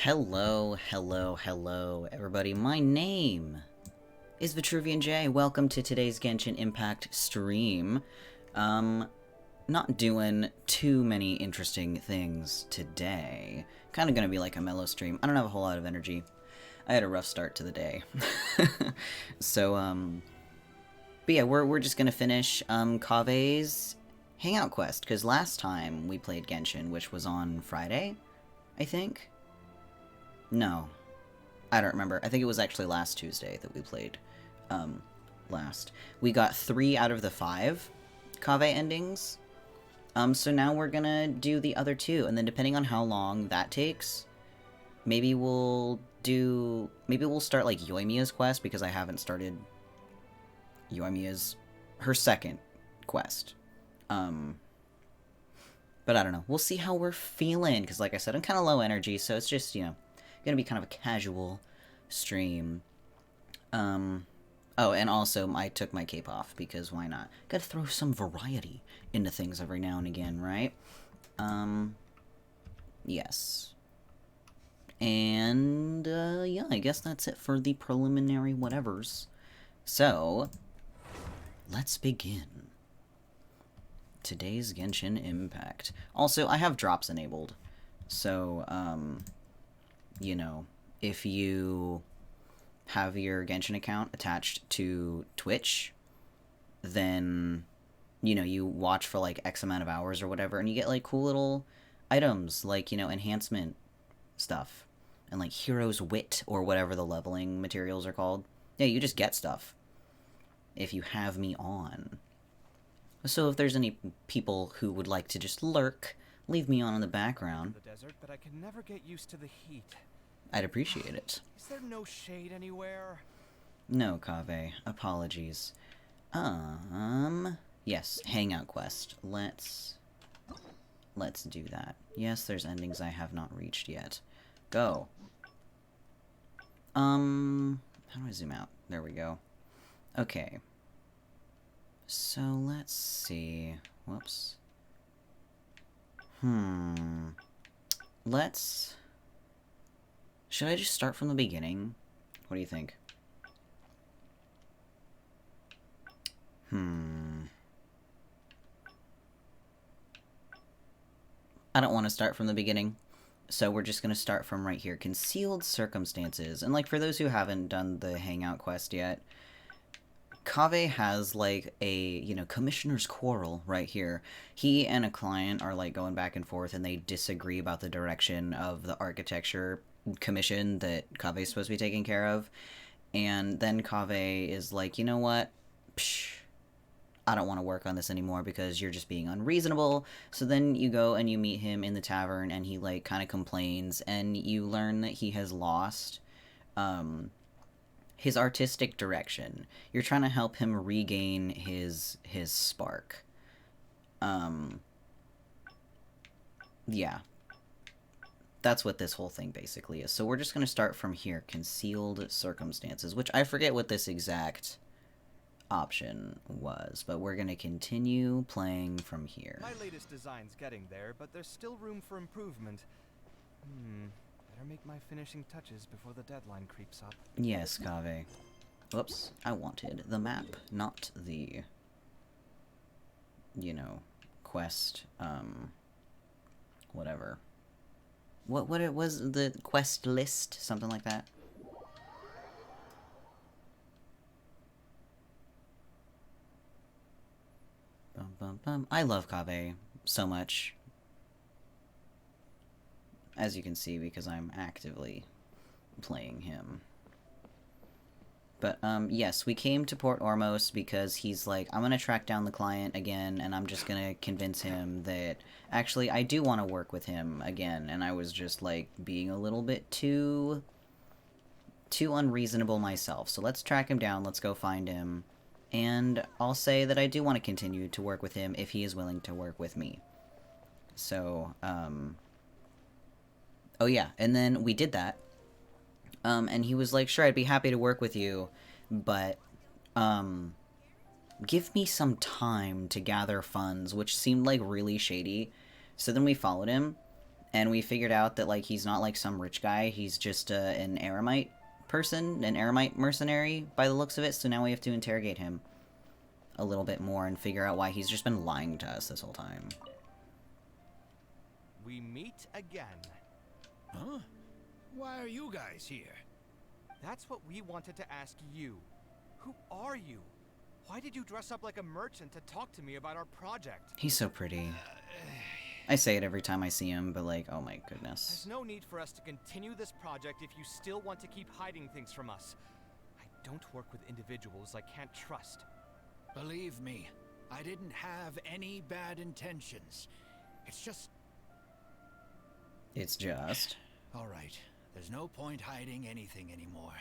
Hello, hello, hello, everybody. My name is Vitruvian Jay. Welcome to today's Genshin Impact stream. Not doing too many interesting things today. Kind of gonna be like a mellow stream. I don't have a whole lot of energy. I had a rough start to the day. So, but yeah, we're just gonna finish, Kaveh's Hangout quest, because last time we played Genshin, which was on Friday, I think? No, I don't remember. I think it was actually last Tuesday that we played last. We got 3 out of the 5 Kaveh endings. So now we're gonna do the other 2, and then depending on how long that takes, maybe we'll start like Yoimiya's quest, because I haven't started Yoimiya's, her second quest. But I don't know. We'll see how we're feeling, because like I said, I'm kind of low energy, so it's just, you know, gonna be kind of a casual stream. Oh, and also I took my cape off because why not? Gotta throw some variety into things every now and again, right? Yes. And yeah, I guess that's it for the preliminary whatevers. So let's begin today's Genshin Impact. Also, I have drops enabled, so you know, if you have your Genshin account attached to Twitch, then, you know, you watch for like X amount of hours or whatever, and you get like cool little items, like, you know, enhancement stuff, and like Hero's Wit, or whatever the leveling materials are called. Yeah, you just get stuff if you have me on. So if there's any people who would like to just lurk, leave me on in the background. The desert, but I can never get used to the heat. I'd appreciate it. Is there no shade anywhere? No, Kaveh. Apologies. Yes, Hangout quest. Let's do that. Yes, there's endings I have not reached yet. Go. How do I zoom out? There we go. Okay. So, let's see. Whoops. Let's... Should I just start from the beginning? What do you think? I don't want to start from the beginning, so we're just going to start from right here. Concealed Circumstances. And, like, for those who haven't done the Hangout quest yet, Kaveh has, like, a, you know, commissioner's quarrel right here. He and a client are, like, going back and forth, and they disagree about the direction of the architecture commission that Kaveh is supposed to be taking care of. And then Kaveh is like, you know what? Psh, I don't want to work on this anymore because you're just being unreasonable. So then you go and you meet him in the tavern, and he, like, kind of complains, and you learn that he has lost his artistic direction. You're trying to help him regain his spark. Yeah. That's what this whole thing basically is. So we're just going to start from here. Concealed Circumstances, which I forget what this exact option was, but we're going to continue playing from here. My latest design's getting there, but there's still room for improvement. Better make my finishing touches before the deadline creeps up. Yes, Kaveh. Whoops. I wanted the map, not the, you know, quest, whatever. What it was, the quest list, something like that. Bum, bum, bum. I love Kaveh so much, as you can see, because I'm actively playing him. But, yes, we came to Port Ormos because he's like, I'm gonna track down the client again, and I'm just gonna convince him that, actually, I do want to work with him again, and I was just, like, being a little bit too unreasonable myself. So let's track him down, let's go find him, and I'll say that I do want to continue to work with him if he is willing to work with me. So, oh yeah, and then we did that. And he was like, sure, I'd be happy to work with you, but, give me some time to gather funds, which seemed like really shady. So then we followed him, And we figured out that, like, he's not like some rich guy. He's just an Eremite person, an Eremite mercenary by the looks of it. So now we have to interrogate him a little bit more and figure out why he's just been lying to us this whole time. We meet again. Huh? Why are you guys here? That's what we wanted to ask you. Who are you? Why did you dress up like a merchant to talk to me about our project? He's so pretty. I say it every time I see him, but like, oh my goodness. There's no need for us to continue this project if you still want to keep hiding things from us. I don't work with individuals I can't trust. Believe me, I didn't have any bad intentions. It's just... All right, there's no point hiding anything anymore.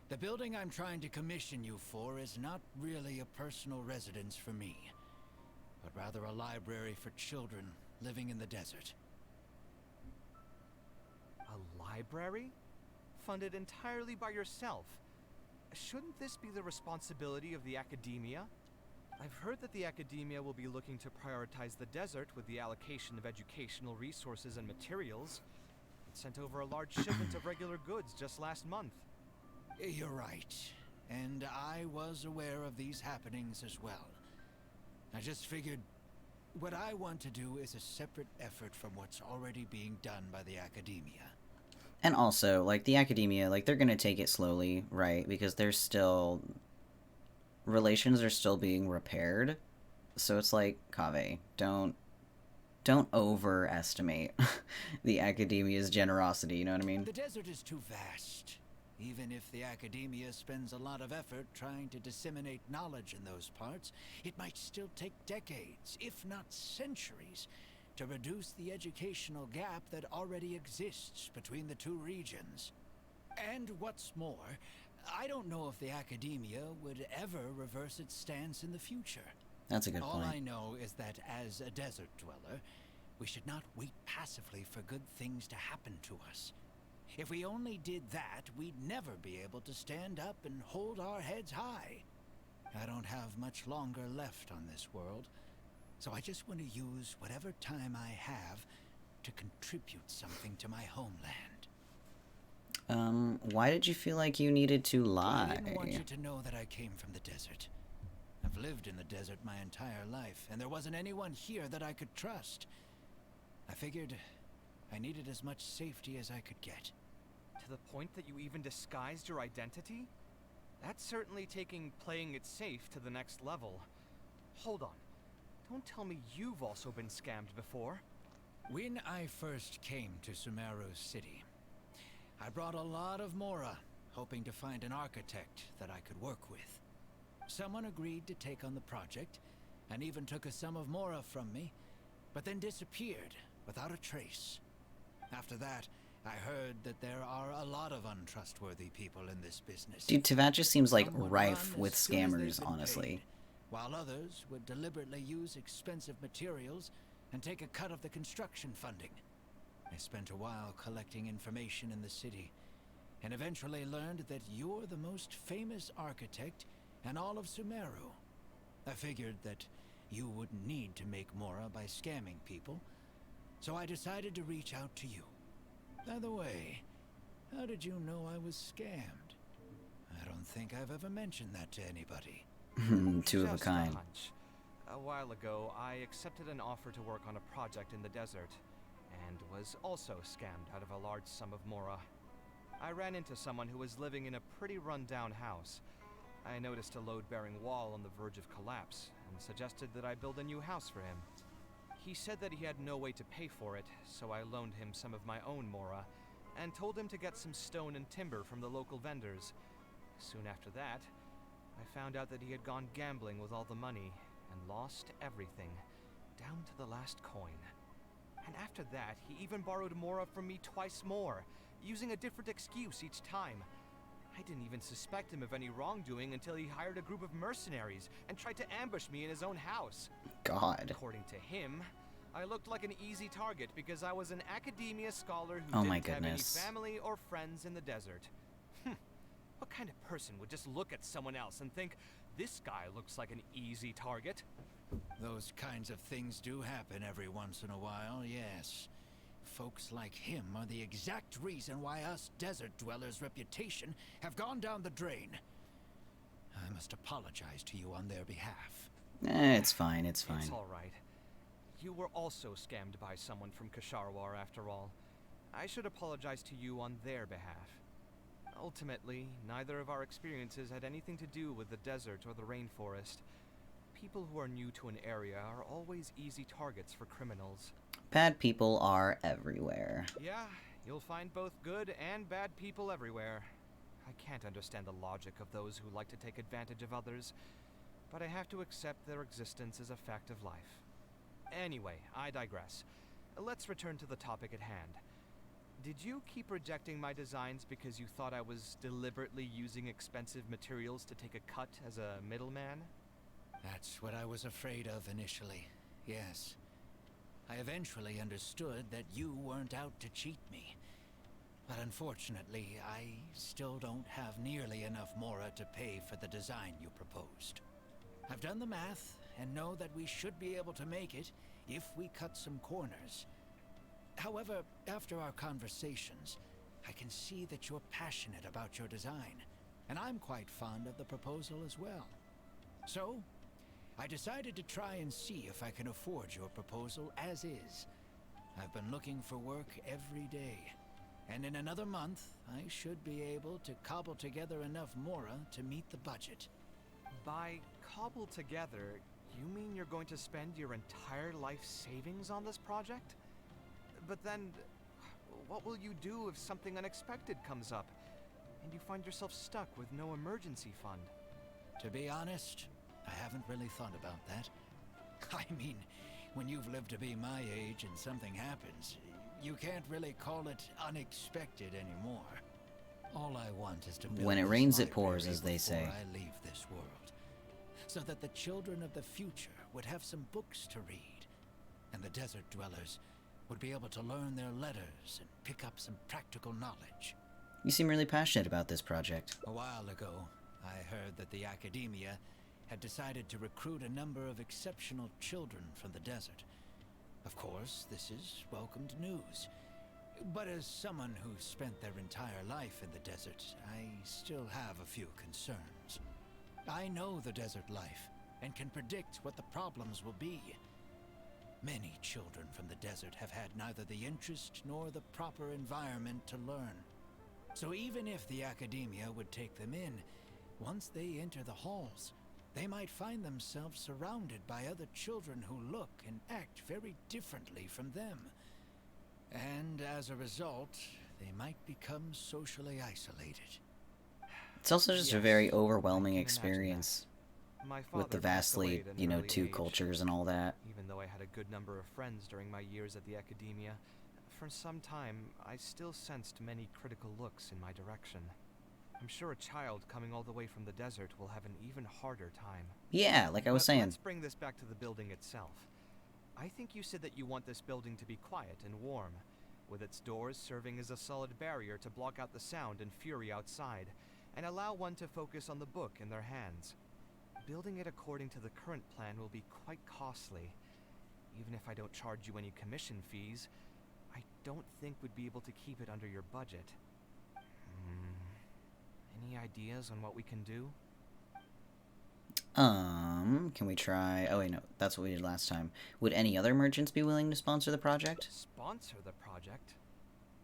The building I'm trying to commission you for is not really a personal residence for me, but rather a library for children living in the desert. A library? Funded entirely by yourself? Shouldn't this be the responsibility of the academia? I've heard that the academia will be looking to prioritize the desert with the allocation of educational resources and materials. It sent over a large shipment of regular goods just last month. You're right, and I was aware of these happenings as well. I just figured what I want to do is a separate effort from what's already being done by the academia. And also, like, the academia, like, they're gonna take it slowly, right? Because there's still... relations are still being repaired. So it's like, Kaveh, don't overestimate the academia's generosity, you know what I mean? The desert is too vast. Even if the academia spends a lot of effort trying to disseminate knowledge in those parts, it might still take decades, if not centuries, to reduce the educational gap that already exists between the two regions. And what's more, I don't know if the academia would ever reverse its stance in the future. That's a good All point. I know is that as a desert dweller, we should not wait passively for good things to happen to us. If we only did that, we'd never be able to stand up and hold our heads high. I don't have much longer left on this world, so I just want to use whatever time I have to contribute something to my homeland. Why did you feel like you needed to lie? I didn't want you to know that I came from the desert. I've lived in the desert my entire life, and there wasn't anyone here that I could trust. I figured I needed as much safety as I could get. To the point that you even disguised your identity? That's certainly taking playing it safe to the next level. Hold on. Don't tell me you've also been scammed before. When I first came to Sumeru City, I brought a lot of Mora, hoping to find an architect that I could work with. Someone agreed to take on the project, and even took a sum of Mora from me, but then disappeared without a trace. After that, I heard that there are a lot of untrustworthy people in this business. Dude, Teyvat just seems like Some would rife run with as soon as they've scammers, been honestly. paid, while others would deliberately use expensive materials and take a cut of the construction funding. I spent a while collecting information in the city, and eventually learned that you're the most famous architect in all of Sumeru. I figured that you wouldn't need to make Mora by scamming people, so I decided to reach out to you. By the way, how did you know I was scammed? I don't think I've ever mentioned that to anybody. Two of a Just kind. hunch. A while ago, I accepted an offer to work on a project in the desert, and was also scammed out of a large sum of Mora. I ran into someone who was living in a pretty run-down house. I noticed a load-bearing wall on the verge of collapse, and suggested that I build a new house for him. He said that he had no way to pay for it, so I loaned him some of my own Mora, and told him to get some stone and timber from the local vendors. Soon after that, I found out that he had gone gambling with all the money, and lost everything, down to the last coin. And after that, he even borrowed Mora from me twice more, using a different excuse each time. I didn't even suspect him of any wrongdoing until he hired a group of mercenaries and tried to ambush me in his own house. God. According to him, I looked like an easy target because I was an academia scholar who Oh my didn't have any goodness. family or friends in the desert. What kind of person would just look at someone else and think, this guy looks like an easy target? Those kinds of things do happen every once in a while, yes. Folks like him are the exact reason why us desert dwellers' reputation have gone down the drain. I must apologize to you on their behalf. It's fine, it's fine. It's all right. You were also scammed by someone from Kasharwar after all. I should apologize to you on their behalf. Ultimately, neither of our experiences had anything to do with the desert or the rainforest. People who are new to an area are always easy targets for criminals. Bad people are everywhere. Yeah, you'll find both good and bad people everywhere. I can't understand the logic of those who like to take advantage of others, but I have to accept their existence as a fact of life. Anyway, I digress. Let's return to the topic at hand. Did you keep rejecting my designs because you thought I was deliberately using expensive materials to take a cut as a middleman? That's what I was afraid of initially, yes. I eventually understood that you weren't out to cheat me. But unfortunately, I still don't have nearly enough Mora to pay for the design you proposed. I've done the math and know that we should be able to make it if we cut some corners. However, after our conversations, I can see that you're passionate about your design, and I'm quite fond of the proposal as well. So, I decided to try and see if I can afford your proposal as is. I've been looking for work every day, and in another month, I should be able to cobble together enough Mora to meet the budget. By cobble together, you mean you're going to spend your entire life savings on this project? But then, what will you do if something unexpected comes up, and you find yourself stuck with no emergency fund? To be honest, I haven't really thought about that. I mean, when you've lived to be my age and something happens, you can't really call it unexpected anymore. All I want is to build When it this rains, it library pours, as they say. before I leave this world, so that the children of the future would have some books to read, and the desert dwellers would be able to learn their letters and pick up some practical knowledge. You seem really passionate about this project. A while ago, I heard that the academia had decided to recruit a number of exceptional children from the desert. Of course, this is welcomed news. But as someone who spent their entire life in the desert, I still have a few concerns. I know the desert life, and can predict what the problems will be. Many children from the desert have had neither the interest nor the proper environment to learn. So even if the academia would take them in, once they enter the halls, they might find themselves surrounded by other children who look and act very differently from them. And as a result, they might become socially isolated. It's also just a Yes, very I overwhelming can imagine experience that. My with the father passed away vastly, at an you know, early two age. cultures and all that. Even though I had a good number of friends during my years at the academia, for some time, I still sensed many critical looks in my direction. I'm sure a child coming all the way from the desert will have an even harder time. Yeah, like I was But saying. let's bring this back to the building itself. I think you said that you want this building to be quiet and warm, with its doors serving as a solid barrier to block out the sound and fury outside, and allow one to focus on the book in their hands. Building it according to the current plan will be quite costly. Even if I don't charge you any commission fees, I don't think we'd be able to keep it under your budget. Any ideas on what we can do? Can we try... Oh, wait, no. That's what we did last time. Would any other merchants be willing to sponsor the project? Sponsor the project?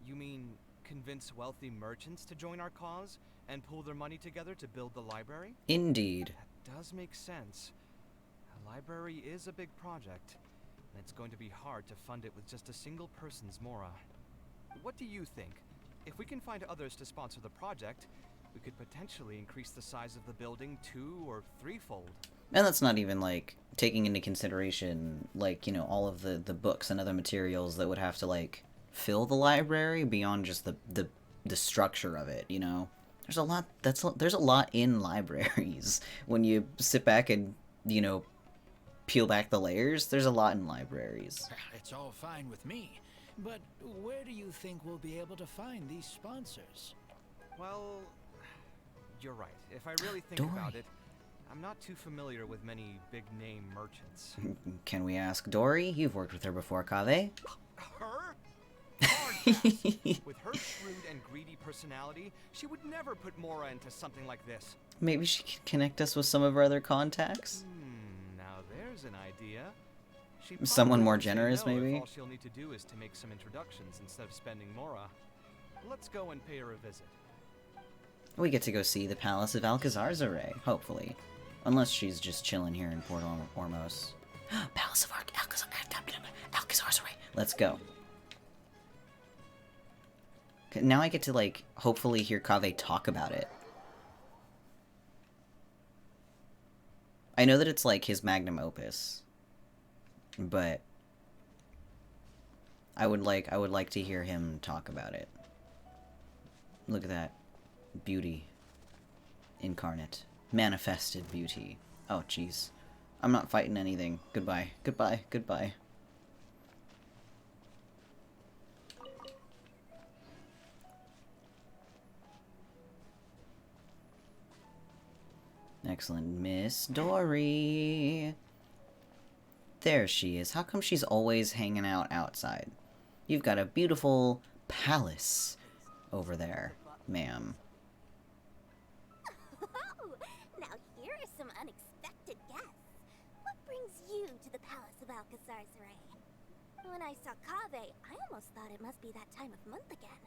You mean convince wealthy merchants to join our cause and pool their money together to build the library? Indeed. That does make sense. A library is a big project, and it's going to be hard to fund it with just a single person's Mora. What do you think? If we can find others to sponsor the project, we could potentially increase the size of the building 2- or 3-fold. And that's not even, like, taking into consideration, like, you know, all of the books and other materials that would have to, like, fill the library beyond just the structure of it, you know? There's a lot, there's a lot in libraries. When you sit back and, you know, peel back the layers, there's a lot in libraries. It's all fine with me, but where do you think we'll be able to find these sponsors? Well, you're right. If I really think Dory. about it, I'm not too familiar with many big-name merchants. Can we ask Dory? You've worked with her before, Kaveh. Her? past. With her shrewd and greedy personality, she would never put Mora into something like this. Maybe she can connect us with some of her other contacts? Now there's an idea. Someone more won't say generous, no if maybe? all she'll need to do is to make some introductions instead of spending Mora. Let's go and pay her a visit. We get to go see the Palace of Alcazar's hopefully. Unless she's just chilling here in Port Ormos. Palace of Alcazar's. Let's go. Now I get to, like, hopefully hear Kaveh talk about it. I know that it's, like, his magnum opus. But I would like to hear him talk about it. Look at that. Beauty. Incarnate. Manifested beauty. Oh, jeez. I'm not fighting anything. Goodbye. Goodbye. Goodbye. Excellent. Miss Dory. There she is. How come she's always hanging out outside? You've got a beautiful palace over there, ma'am. Oh, now here are some unexpected guests. What brings you to the Palace of Alcazar's? When I saw Kaveh, I almost thought it must be that time of month again.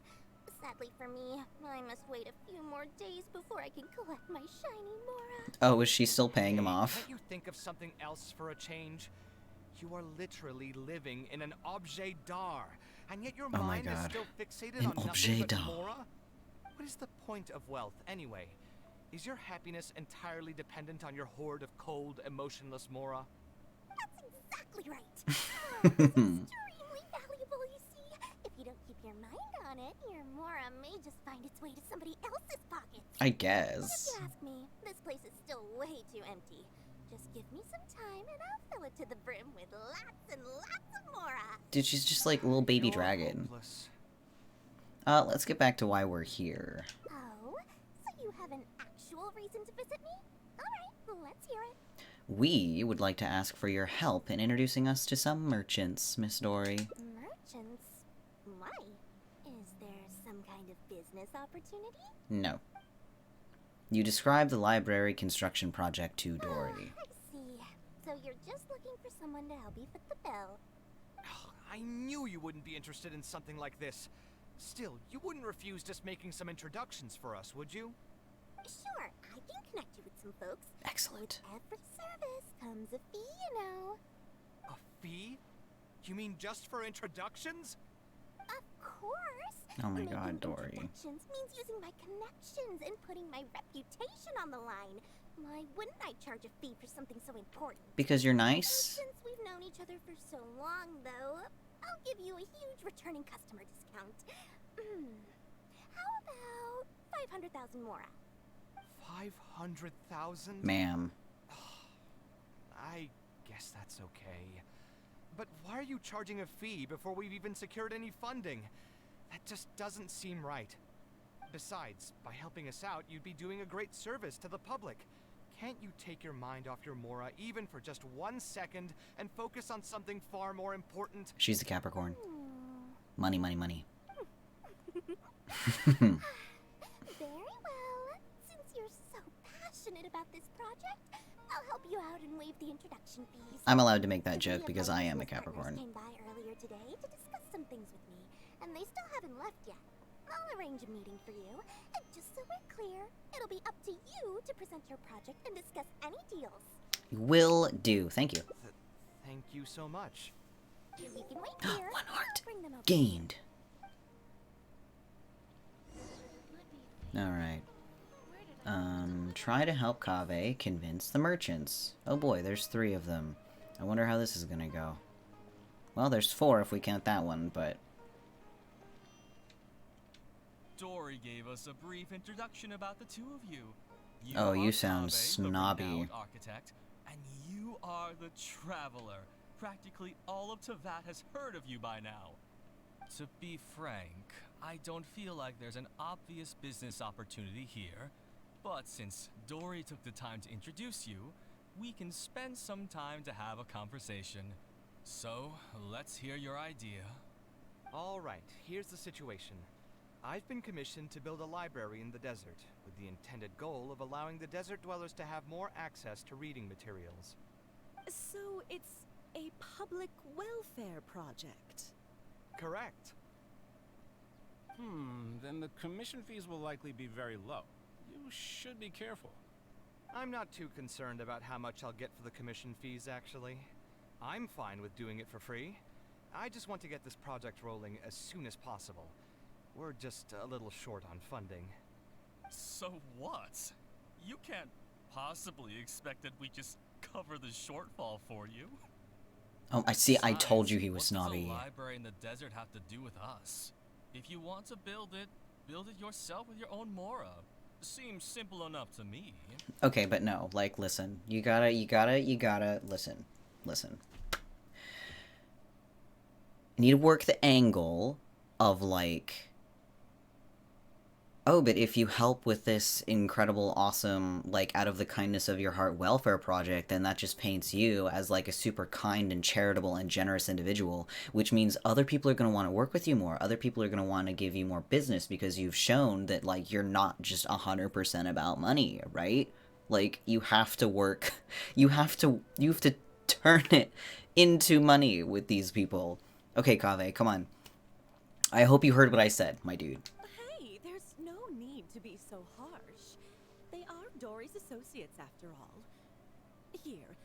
Sadly for me, I must wait a few more days before I can collect my shiny Mora. Oh, is she still paying him off? Can't you think of something else for a change? You are literally living in an objet d'art, and yet your mind is still fixated on nothing but Mora? What is the point of wealth, anyway? Is your happiness entirely dependent on your hoard of cold, emotionless Mora? That's exactly right. Mora is extremely valuable, you see. If you don't keep your mind on it, your Mora may just find its way to somebody else's pockets. I But guess. if you ask me, this place is still way too empty. Just give me some time and I'll fill it to the brim with lots and lots of Mora. Dude, she's just like a little baby You're dragon. hopeless. Let's get back to why we're here. Oh, so you have an actual reason to visit me? Alright, let's hear it. We would like to ask for your help in introducing us to some merchants, Miss Dory. Merchants? Why? Is there some kind of business opportunity? No. You described the library construction project to Dory. I see. So you're just looking for someone to help you fit the bill. I knew you wouldn't be interested in something like this. Still, you wouldn't refuse just making some introductions for us, would you? Sure, I can connect you with some folks. Excellent. With every service comes a fee, you know. A fee? You mean just for introductions? Of course. Oh my Making god, Dory. introductions means using my connections and putting my reputation on the line. Why wouldn't I charge a fee for something so important? Because you're nice? Since we've known each other for so long, though, I'll give you a huge returning customer discount. How about 500,000 Mora? 500,000? Ma'am. I guess that's okay. But why are you charging a fee before we've even secured any funding? That just doesn't seem right. Besides, by helping us out, you'd be doing a great service to the public. Can't you take your mind off your Mora even for just 1 second and focus on something far more important? She's a Capricorn. Money, money, money. Very well. Since you're so passionate about this project, I'll help you out and waive the introduction fees. I'm allowed to make that Three joke of because my I am a business partners Capricorn. Came by earlier today to discuss some things with me, and they still haven't left yet. I'll arrange a meeting for you, and just so we're clear, it'll be up to you to present your project and discuss any deals. Will do. Thank you. Thank you so much. You can wait here. One heart. I'll bring them over. Gained. Alright. Try to help Kaveh convince the merchants. Oh boy, there's 3 of them. I wonder how this is gonna go. Well, there's 4 if we count that one, but... Dory gave us a brief introduction about the two of you. Oh, you are sound Kaveh, the snobby. renowned architect, and you are the traveler. Practically all of Teyvat has heard of you by now. To be frank, I don't feel like there's an obvious business opportunity here, but since Dory took the time to introduce you, we can spend some time to have a conversation. So, let's hear your idea. Alright, here's the situation. I've been commissioned to build a library in the desert, with the intended goal of allowing the desert dwellers to have more access to reading materials. So it's a public welfare project. Correct. Then the commission fees will likely be very low. You should be careful. I'm not too concerned about how much I'll get for the commission fees, actually. I'm fine with doing it for free. I just want to get this project rolling as soon as possible. We're just a little short on funding. So what? You can't possibly expect that we just cover the shortfall for you. Oh, I see. I Besides, told you he was what snobby. does a library in the desert have to do with us? If you want to build it yourself with your own Mora. Seems simple enough to me. Okay, but no, like, listen. You gotta, listen. You need to work the angle of, like, oh, but if you help with this incredible, awesome, like, out of the kindness of your heart welfare project, then that just paints you as, like, a super kind and charitable and generous individual, which means other people are going to want to work with you more. Other people are going to want to give you more business because you've shown that, like, you're not just 100% about money, right? Like, you have to work, you have to turn it into money with these people. Okay, Kaveh, come on. I hope you heard what I said, my dude. Hey, there's no need to be so harsh. They are Dory's associates after all. Here,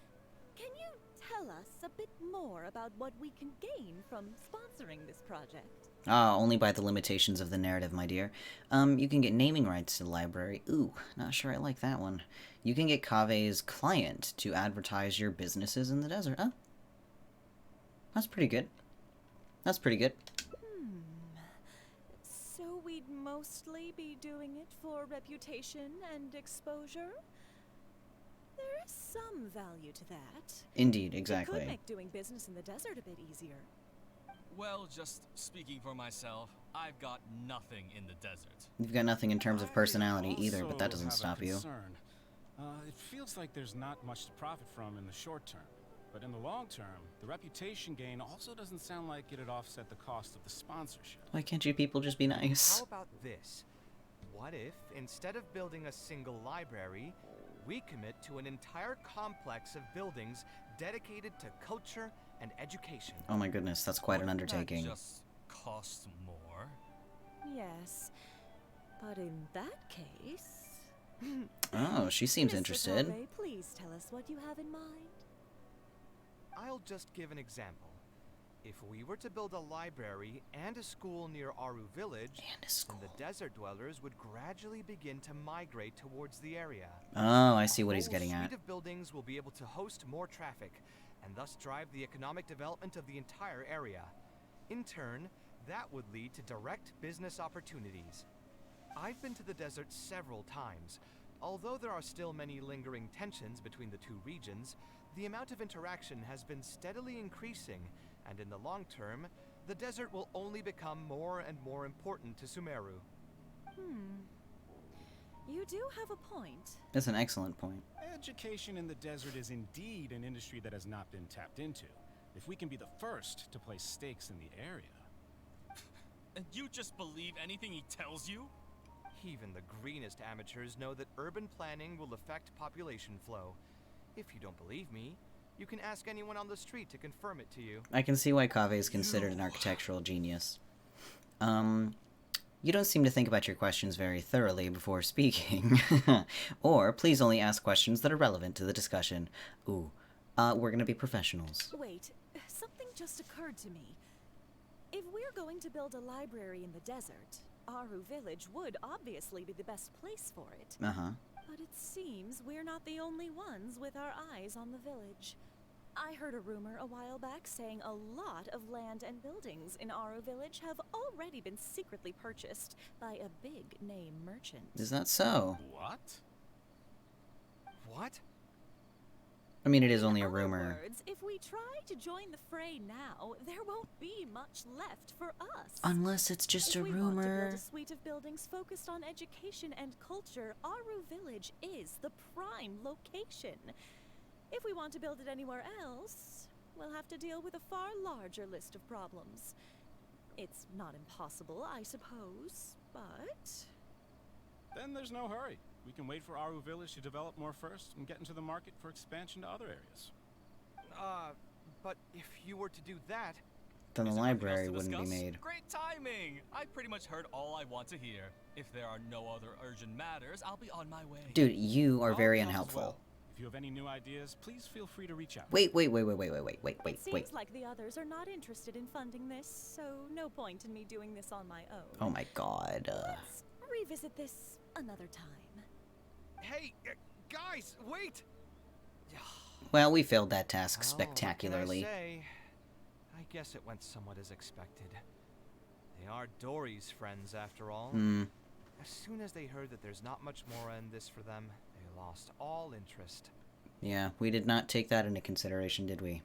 can you tell us a bit more about what we can gain from sponsoring this project? Ah, only by the limitations of the narrative, my dear. You can get naming rights to the library. Ooh, not sure I like that one. You can get Kaveh's client to advertise your businesses in the desert. Oh. That's pretty good. That's pretty good. So we'd mostly be doing it for reputation and exposure? There is some value to that. Indeed, It exactly. could make doing business in the desert a bit easier. Well, just speaking for myself, I've got nothing in the desert. You've got nothing in terms of personality I either, but that also doesn't have a stop you. concern. It feels like there's not much to profit from in the short term. But in the long term, the reputation gain also doesn't sound like it'd offset the cost of the sponsorship. Why can't you people just be nice? How about this? What if, instead of building a single library, we commit to an entire complex of buildings dedicated to culture and education? Oh my goodness, that's quite an Wouldn't that undertaking. just cost more. Yes. But in that case... Oh, she seems Mr. interested. Kaveh, please tell us what you have in mind. I'll just give an example. If we were to build a library and a school near Aru Village, And a school. then the desert dwellers would gradually begin to migrate towards the area. Oh, I see what he's A whole getting at. suite of buildings will be able to host more traffic, and thus drive the economic development of the entire area. In turn, that would lead to direct business opportunities. I've been to the desert several times. Although there are still many lingering tensions between the two regions, the amount of interaction has been steadily increasing, and in the long term, the desert will only become more and more important to Sumeru. You do have a point. That's an excellent point. Education in the desert is indeed an industry that has not been tapped into. If we can be the first to place stakes in the area. And you just believe anything he tells you? Even the greenest amateurs know that urban planning will affect population flow. If you don't believe me, you can ask anyone on the street to confirm it to you. I can see why Kaveh is considered an architectural genius. You don't seem to think about your questions very thoroughly before speaking. Or, please only ask questions that are relevant to the discussion. Ooh, we're gonna be professionals. Wait, something just occurred to me. If we're going to build a library in the desert, Aru Village would obviously be the best place for it. Uh-huh. But it seems we're not the only ones with our eyes on the village. I heard a rumor a while back saying a lot of land and buildings in Aru Village have already been secretly purchased by a big-name merchant. Is that so? What? What? I mean, it is In only a other rumor. words, if we try to join the fray now, there won't be much left for us. Unless it's just a If we want to rumor. build a suite of buildings focused on education and culture, Aru Village is the prime location. If we want to build it anywhere else, we'll have to deal with a far larger list of problems. It's not impossible, I suppose, but... Then there's no hurry. We can wait for Aru Village to develop more first and get into the market for expansion to other areas. But if you were to do that... Then the Is there nothing else library to wouldn't be discuss? made. Great timing! I pretty much heard all I want to hear. If there are no other urgent matters, I'll be on my way. Dude, you are very All comes unhelpful. well. If you have any new ideas, please feel free to reach out. Wait. It seems like the others are not interested in funding this, so no point in me doing this on my own. Oh my god. Let's revisit this another time. Hey, guys, wait! Well, we failed that task Well, what can I spectacularly. say? I guess it went somewhat as expected. They are Dory's friends, after all. As soon as they heard that there's not much more in this for them, they lost all interest. Yeah, we did not take that into consideration, did we?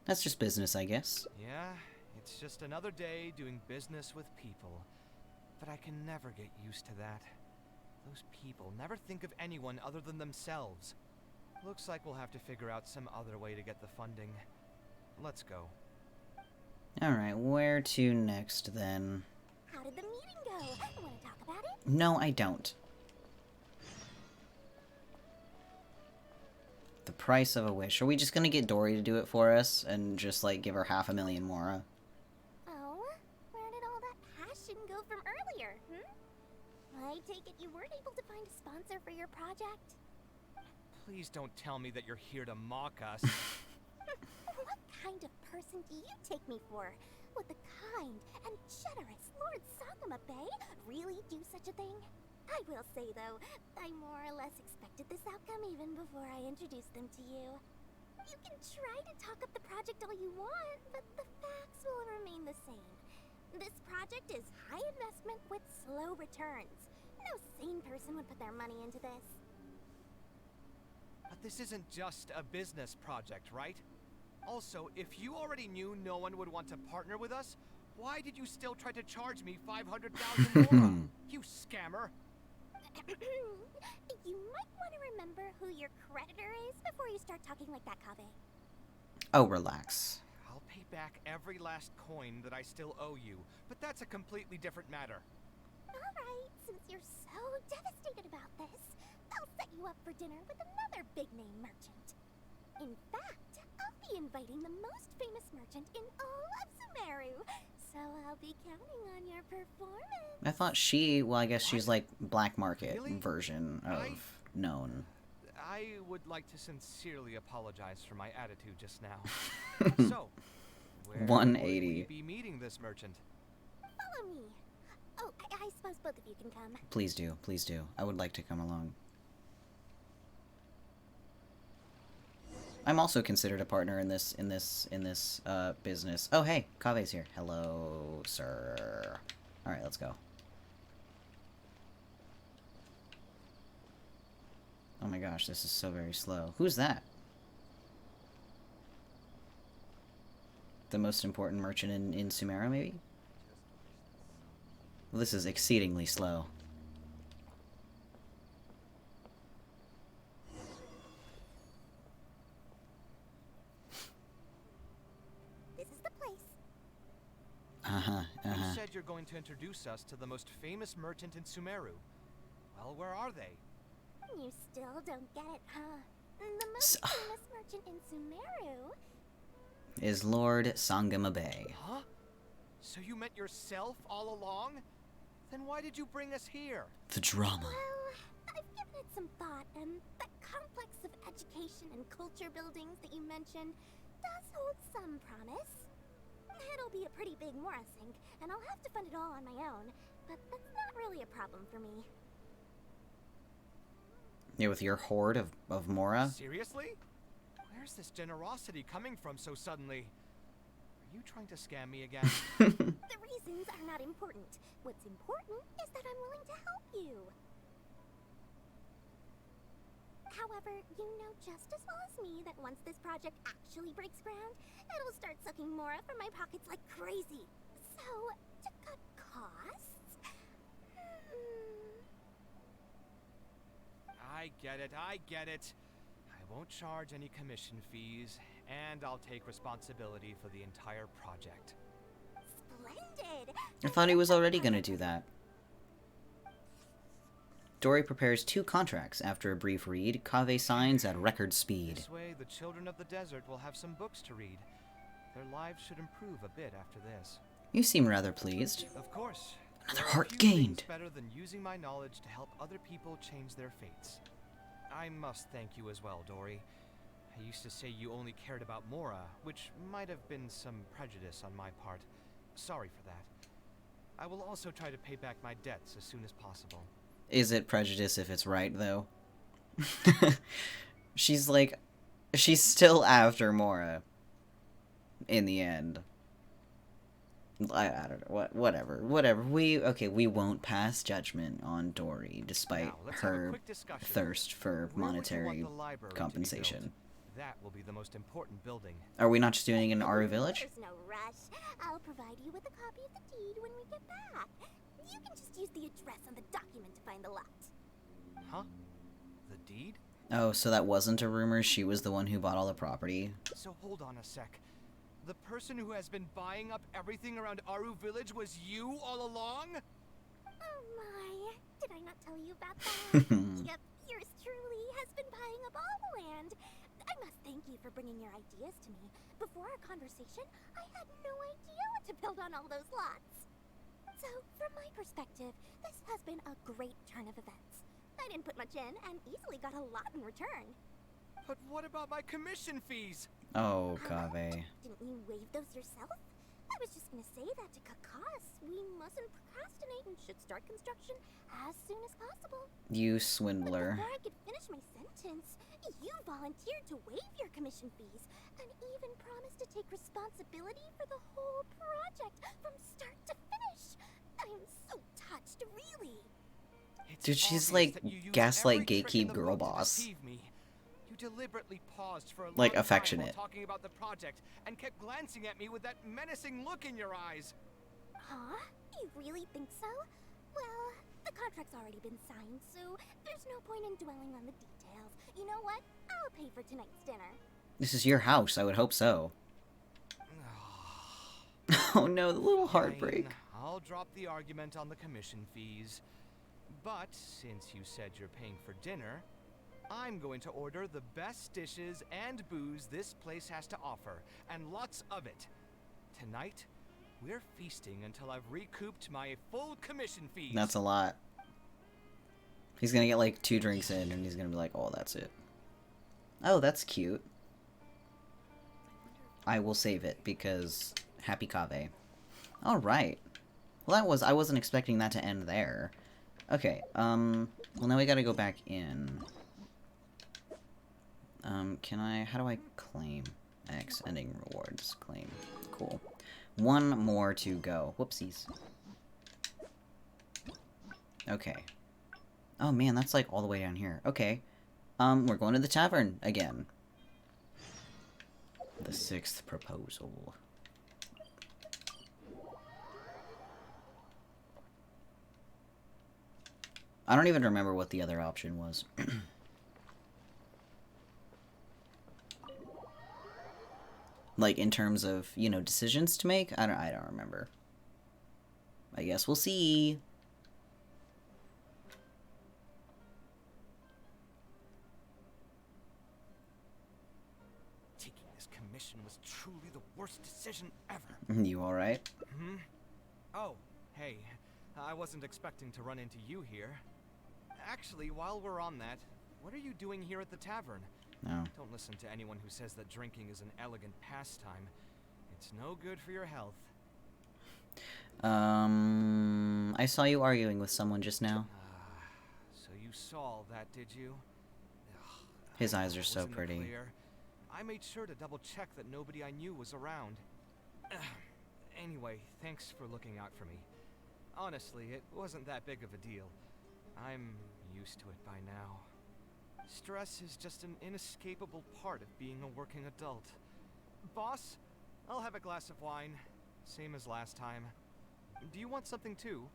That's just business, I guess. Yeah, it's just another day doing business with people. But I can never get used to that. Those people never think of anyone other than themselves. Looks like we'll have to figure out some other way to get the funding. Let's go. Alright, where to next, then? How did the meeting go? Want to talk about it? No, I don't. The price of a wish. Are we just gonna get Dory to do it for us and just, like, give her 500,000 Mora? Oh, where did all that passion go from earlier, I take it you weren't able to find a sponsor for your project? Please don't tell me that you're here to mock us. What kind of person do you take me for? Would the kind and generous Lord Sangama Bay really do such a thing? I will say, though, I more or less expected this outcome even before I introduced them to you. You can try to talk up the project all you want, but the facts will remain the same. This project is high investment with slow returns. No sane person would put their money into this. But this isn't just a business project, right? Also, if you already knew no one would want to partner with us, why did you still try to charge me 500,000 Mora? You scammer! You might want to remember who your creditor is before you start talking like that, Kaveh. Oh, relax. I'll pay back every last coin that I still owe you, but that's a completely different matter. Alright, since you're so devastated about this, I'll set you up for dinner with another big-name merchant. In fact, I'll be inviting the most famous merchant in all of Sumeru, so I'll be counting on your performance. I thought she, well, I guess she's like black market Really? version of known. I would like to sincerely apologize for my attitude just now. So, where 180. will we be meeting this merchant? Follow me. Oh, I suppose both of you can come. Please do, please do. I would like to come along. I'm also considered a partner in this business. Oh, hey, Kaveh's here. Hello, sir. All right, let's go. Oh my gosh, this is so very slow. Who's that? The most important merchant in Sumeru, maybe? Well, this is exceedingly slow. This is the place. You said you're going to introduce us to the most famous merchant in Sumeru. Well, where are they? You still don't get it, huh? The most famous merchant in Sumeru? Is Lord Sangama Bay. Huh? So you met yourself all along? Then why did you bring us here? The drama. Well, I've given it some thought, and that complex of education and culture buildings that you mentioned does hold some promise. It'll be a pretty big Mora sink, and I'll have to fund it all on my own, but that's not really a problem for me. Yeah, with your horde of Mora? Seriously? Where's this generosity coming from so suddenly? Are you trying to scam me again? The reasons are not important. What's important is that I'm willing to help you. However, you know just as well as me that once this project actually breaks ground, it'll start sucking Mora from my pockets like crazy. So, to cut costs... I get it, I get it. I won't charge any commission fees, and I'll take responsibility for the entire project. splendid! I thought he was already gonna do that. Dory prepares 2 contracts. After a brief read, Kaveh signs at record speed. This way, the children of the desert will have some books to read. Their lives should improve a bit after this. You seem rather pleased. Of course. Another There are heart few things gained. better than using my knowledge to help other people change their fates. I must thank you as well, Dory. I used to say you only cared about Mora, which might have been some prejudice on my part. Sorry for that. I will also try to pay back my debts as soon as possible. Is it prejudice if it's right, though? She's like... She's still after Mora. In the end. I don't know. Whatever. We won't pass judgment on Dory, despite Now, let's have a her quick discussion. thirst for Where would you monetary want the library to be compensation. built? That will be the most important building. Are we not just doing it in Aru Village? There's no rush. I'll provide you with a copy of the deed when we get back. You can just use the address on the document to find the lot. Huh? The deed? Oh, so that wasn't a rumor? She was the one who bought all the property? So hold on a sec. The person who has been buying up everything around Aru Village was you all along? Oh my, did I not tell you about that? Yep, yours truly has been buying up all the land. I must thank you for bringing your ideas to me. Before our conversation, I had no idea what to build on all those lots. So, from my perspective, this has been a great turn of events. I didn't put much in and easily got a lot in return. But what about my commission fees? Oh, Kaveh. Didn't you waive those yourself? I was just gonna say that to cut costs. We mustn't procrastinate and should start construction as soon as possible. You But swindler. before I could finish my sentence, you volunteered to waive your commission fees and even promised to take responsibility for the whole project from start to finish. I'm so touched, really. It's Dude, she's obvious like that you used gaslight every trick in gatekeep the girl book to boss. deceive me. You deliberately paused for a Like, long affectionate. time while talking about the project and kept glancing at me with that menacing look in your eyes. Huh? You really think so? Well, the contract's already been signed, so there's no point in dwelling on the details. You know what? I'll pay for tonight's dinner. This is your house, I would hope so. Oh no, the little heartbreak. Fine, I'll drop the argument on the commission fees. But since you said you're paying for dinner, I'm going to order the best dishes and booze this place has to offer, and lots of it. Tonight, we're feasting until I've recouped my full commission fees. That's a lot. He's gonna get like 2 drinks in and he's gonna be like, oh, that's it. Oh, that's cute. I will save it because happy Kaveh. Alright. Well, I wasn't expecting that to end there. Okay, well now we gotta go back in. How do I claim X ending rewards? Claim. Cool. 1 more to go. Whoopsies. Okay. Oh man, that's like all the way down here. Okay. We're going to the tavern again. The 6th proposal. I don't even remember what the other option was. Like, in terms of, you know, decisions to make? I don't remember. I guess we'll see. Taking this commission was truly the worst decision ever. You alright? Hmm? Oh, hey. I wasn't expecting to run into you here. Actually, while we're on that, what are you doing here at the tavern? No. Don't listen to anyone who says that drinking is an elegant pastime. It's no good for your health. I saw you arguing with someone just now. So you saw that, did you? His eyes are I so was in the pretty. clear. I made sure to double check that nobody I knew was around. Anyway, thanks for looking out for me. Honestly, it wasn't that big of a deal. I'm used to it by now. Stress is just an inescapable part of being a working adult. Boss, I'll have a glass of wine, same as last time. Do you want something too?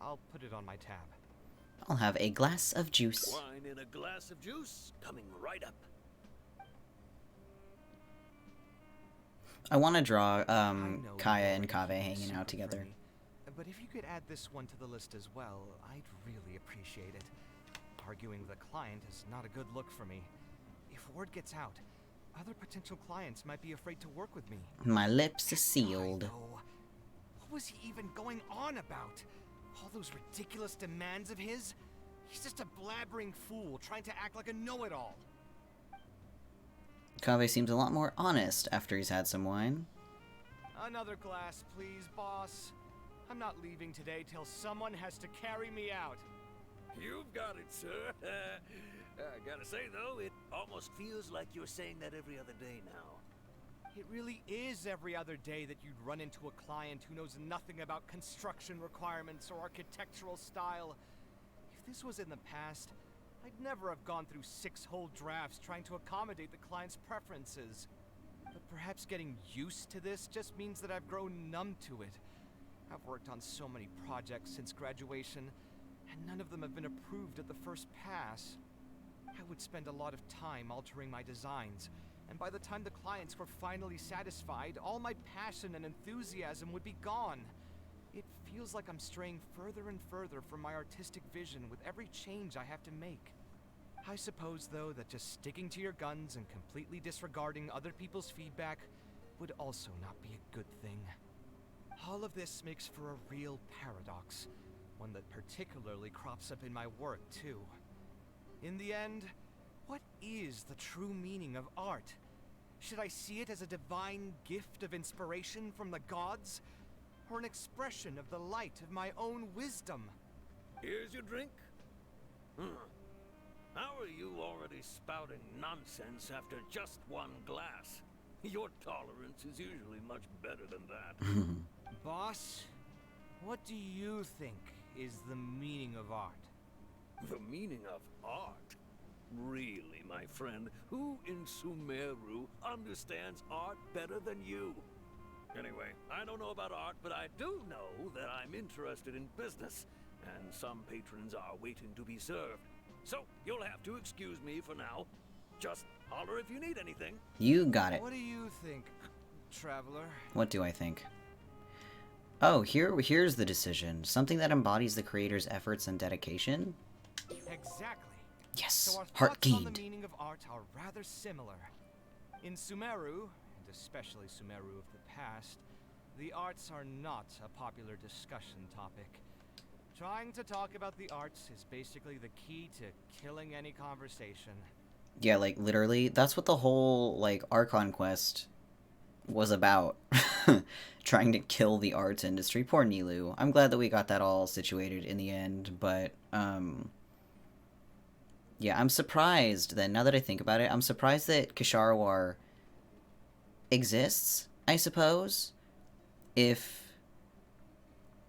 I'll put it on my tab. I'll have a glass of juice. Wine and a glass of juice coming right up. I want to draw I know Kaya you're and already Kaveh keeping a hanging out secret together. from me, but if you could add this one to the list as well, I'd really appreciate it. Arguing with a client is not a good look for me. If word gets out, other potential clients might be afraid to work with me. My lips are That guy, sealed. though, what was he even going on about? All those ridiculous demands of his? He's just a blabbering fool trying to act like a know-it-all. Kaveh seems a lot more honest after he's had some wine. Another glass, please, boss. I'm not leaving today till someone has to carry me out. You've got it, sir. I gotta say, though, it almost feels like you're saying that every other day now. It really is every other day that you'd run into a client who knows nothing about construction requirements or architectural style. If this was in the past, I'd never have gone through 6 whole drafts trying to accommodate the client's preferences. But perhaps getting used to this just means that I've grown numb to it. I've worked on so many projects since graduation, and none of them have been approved at the first pass. I would spend a lot of time altering my designs, and by the time the clients were finally satisfied, all my passion and enthusiasm would be gone. It feels like I'm straying further and further from my artistic vision with every change I have to make. I suppose, though, that just sticking to your guns and completely disregarding other people's feedback would also not be a good thing. All of this makes for a real paradox, one that particularly crops up in my work, too. In the end, what is the true meaning of art? Should I see it as a divine gift of inspiration from the gods, or an expression of the light of my own wisdom? Here's your drink. How are you already spouting nonsense after just one glass? Your tolerance is usually much better than that. Boss, what do you think is the meaning of art? The meaning of art? Really, my friend, who in Sumeru understands art better than you? Anyway, I don't know about art, but I do know that I'm interested in business, and some patrons are waiting to be served. So, you'll have to excuse me for now. Just holler if you need anything. You got it. What do you think, traveler? What do I think? Oh, here's the decision. Something that embodies the creator's efforts and dedication? Exactly. Yes, So our heart thoughts on gained. the meaning of art are rather similar. In Sumeru, and especially Sumeru of the past, the arts are not a popular discussion topic. Trying to talk about the arts is basically the key to killing any conversation. Yeah, like, literally, that's what the whole, like, Archon quest was about. Trying to kill the arts industry. Poor Nilu. I'm glad that we got that all situated in the end, but, yeah, I'm surprised that, now that I think about it, I'm surprised that Kisharawar exists, I suppose.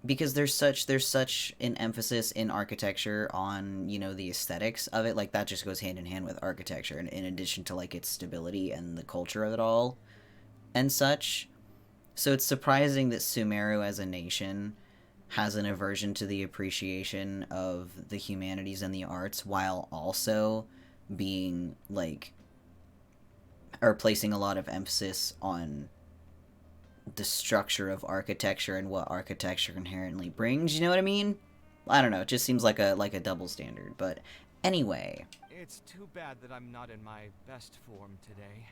Because there's such an emphasis in architecture on, you know, the aesthetics of it. Like, that just goes hand in hand with architecture, and in addition to, like, its stability and the culture of it all and such. So it's surprising that Sumeru as a nation has an aversion to the appreciation of the humanities and the arts, while also being, like, or placing a lot of emphasis on the structure of architecture and what architecture inherently brings, you know what I mean? I don't know, it just seems like a double standard, but anyway. It's too bad that I'm not in my best form today.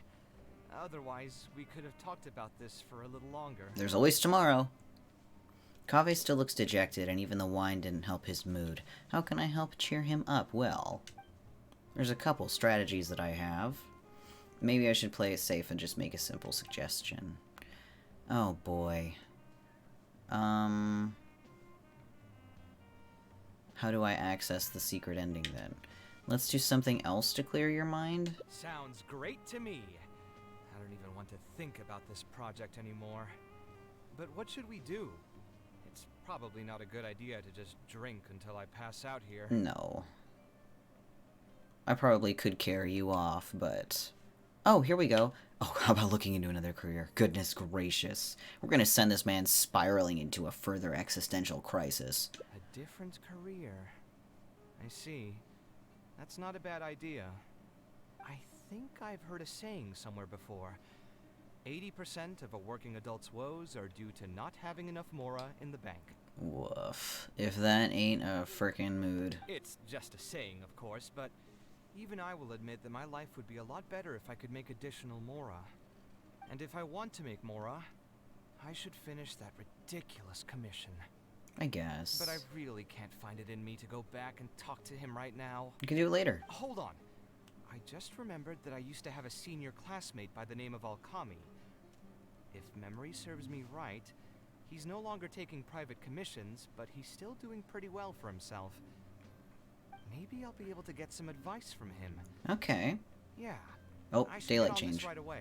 Otherwise, we could have talked about this for a little longer. There's always tomorrow. Kaveh still looks dejected, and even the wine didn't help his mood. How can I help cheer him up? Well, there's a couple strategies that I have. Maybe I should play it safe and just make a simple suggestion. Oh boy. How do I access the secret ending then? Let's do something else to clear your mind? Sounds great to me. I don't even want to think about this project anymore. But what should we do? It's probably not a good idea to just drink until I pass out here. No. I probably could carry you off, but... Oh, here we go. Oh, how about looking into another career? Goodness gracious. We're gonna send this man spiraling into a further existential crisis. A different career. I see. That's not a bad idea. I think I've heard a saying somewhere before. 80% of a working adult's woes are due to not having enough mora in the bank. Woof. If that ain't a frickin' mood. It's just a saying, of course, but even I will admit that my life would be a lot better if I could make additional mora. And if I want to make mora, I should finish that ridiculous commission. I guess. But I really can't find it in me to go back and talk to him right now. You can do it later. Hold on. I just remembered that I used to have a senior classmate by the name of Alkami. If memory serves me right, he's no longer taking private commissions, but he's still doing pretty well for himself. Maybe I'll be able to get some advice from him. Okay. Yeah. Oh, I should daylight get on change. this right away.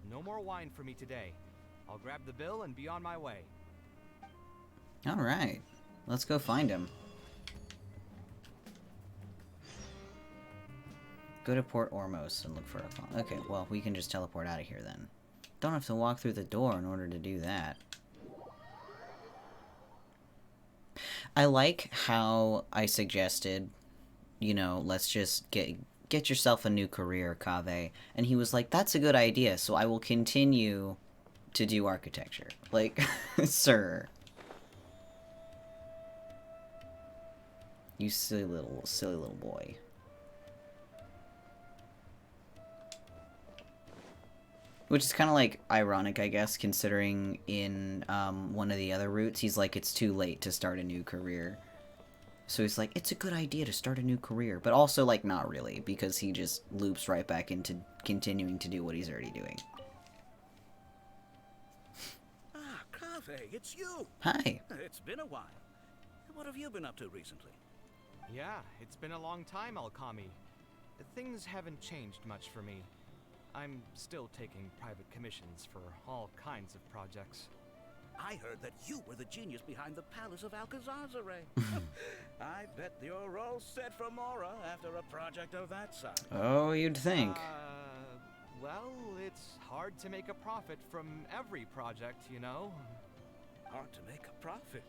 No more wine for me today. I'll grab the bill and be on my way. Alright. Let's go find him. Go to Port Ormos and look for a... Okay, well, we can just teleport out of here then. Don't have to walk through the door in order to do that. I like how I suggested, you know, let's just get yourself a new career, Kaveh. And he was like, that's a good idea, so I will continue to do architecture. Like, sir. You silly little boy. Which is kind of like ironic, I guess, considering in one of the other routes, he's like, it's too late to start a new career. So he's like, it's a good idea to start a new career. But also, like, not really, because he just loops right back into continuing to do what he's already doing. Ah, Kaveh, it's you! Hi. It's been a while. What have you been up to recently? Yeah, it's been a long time, Alkami. Things haven't changed much for me. I'm still taking private commissions for all kinds of projects. I heard that you were the genius behind the Palace of Alcazar's array. I bet you're all set for Mora after a project of that size. Oh, you'd think. Well, it's hard to make a profit from every project, you know? Hard to make a profit?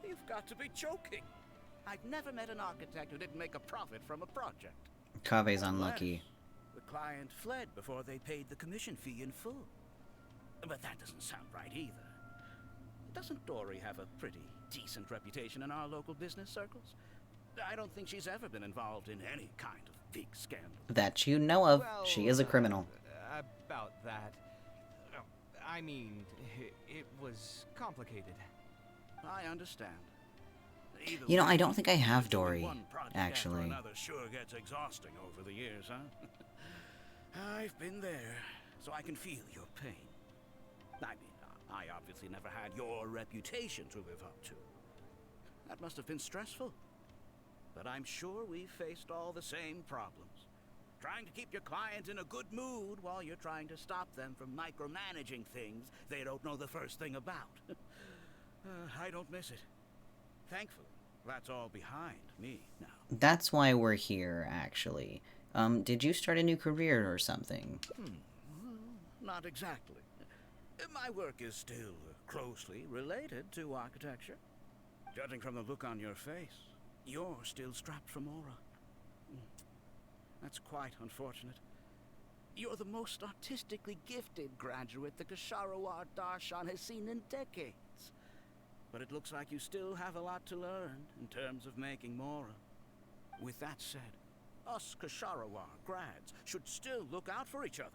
You've got to be joking. I've never met an architect who didn't make a profit from a project. Kaveh's unlucky. The client fled before they paid the commission fee in full. But that doesn't sound right either. Doesn't Dory have a pretty decent reputation in our local business circles? I don't think she's ever been involved in any kind of big scandal. That you know of. Well, She is a criminal. About that. I mean, it was complicated. I understand. Either You know, way, I don't think I have doing Dory, one project actually. after another sure gets exhausting over the years, huh? I've been there, so I can feel your pain. I mean, I obviously never had your reputation to live up to. That must have been stressful. But I'm sure we've faced all the same problems. Trying to keep your client in a good mood while you're trying to stop them from micromanaging things they don't know the first thing about. I don't miss it. Thankfully, that's all behind me now. That's why we're here, actually. Did you start a new career or something? Not exactly. My work is still closely related to architecture. Judging from the look on your face, you're still strapped for Mora. That's quite unfortunate. You're the most artistically gifted graduate the Ksharawar Darshan has seen in decades. But it looks like you still have a lot to learn in terms of making Mora. With that said, us Ksharawar grads should still look out for each other.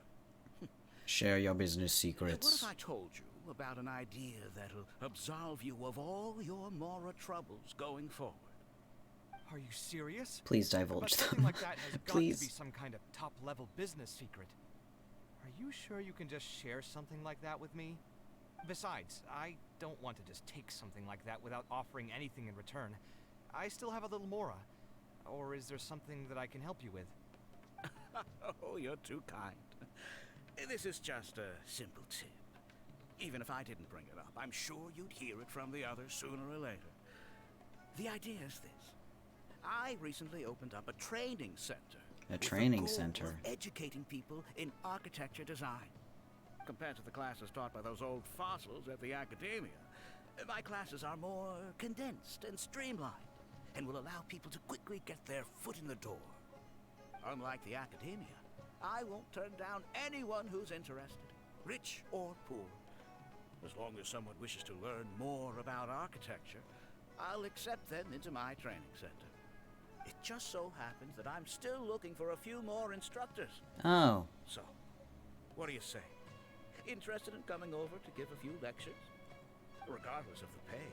Share your business What secrets. if I told you about an idea that'll absolve you of all your Mora troubles going forward? Are you serious? Please But divulge something them. like that has got to Please. be some kind of top-level business secret. Are you sure you can just share something like that with me? Besides, I don't want to just take something like that without offering anything in return. I still have a little Mora. Or is there something that I can help you with? Oh, you're too kind. This is just a simple tip. Even if I didn't bring it up, I'm sure you'd hear it from the others sooner or later. The idea is this. I recently opened up a training center. A with the training goal center. of educating people in architecture design. Compared to the classes taught by those old fossils at the academia, my classes are more condensed and streamlined, and will allow people to quickly get their foot in the door. Unlike the academia, I won't turn down anyone who's interested, rich or poor. As long as someone wishes to learn more about architecture, I'll accept them into my training center. It just so happens that I'm still looking for a few more instructors. Oh. So, what do you say? Interested in coming over to give a few lectures? Regardless of the pay,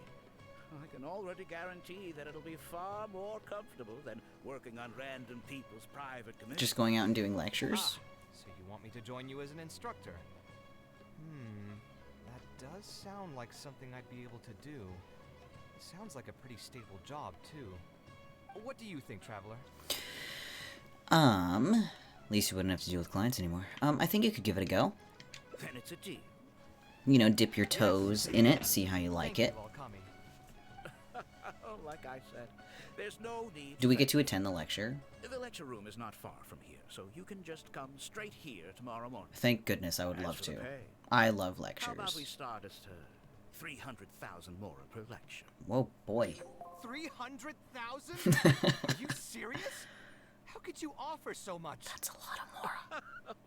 I can already guarantee that it'll be far more comfortable than working on random people's private commissions. Just going out and doing lectures? So you want me to join you as an instructor? That does sound like something I'd be able to do. It sounds like a pretty stable job, too. What do you think, Traveler? At least you wouldn't have to deal with clients anymore. I think you could give it a go. Then it's a deal. You know, dip your toes in it, see how you like it. Like I said, there's no need. Do we get to attend the lecture? The lecture room is not far from here, so you can just come straight here tomorrow morning. Thank goodness, I would love to. Pay, I love how lectures. about we start at 300,000 more per lecture? Whoa, boy. 300,000? Are you serious? How could you offer so much? That's a lot of more.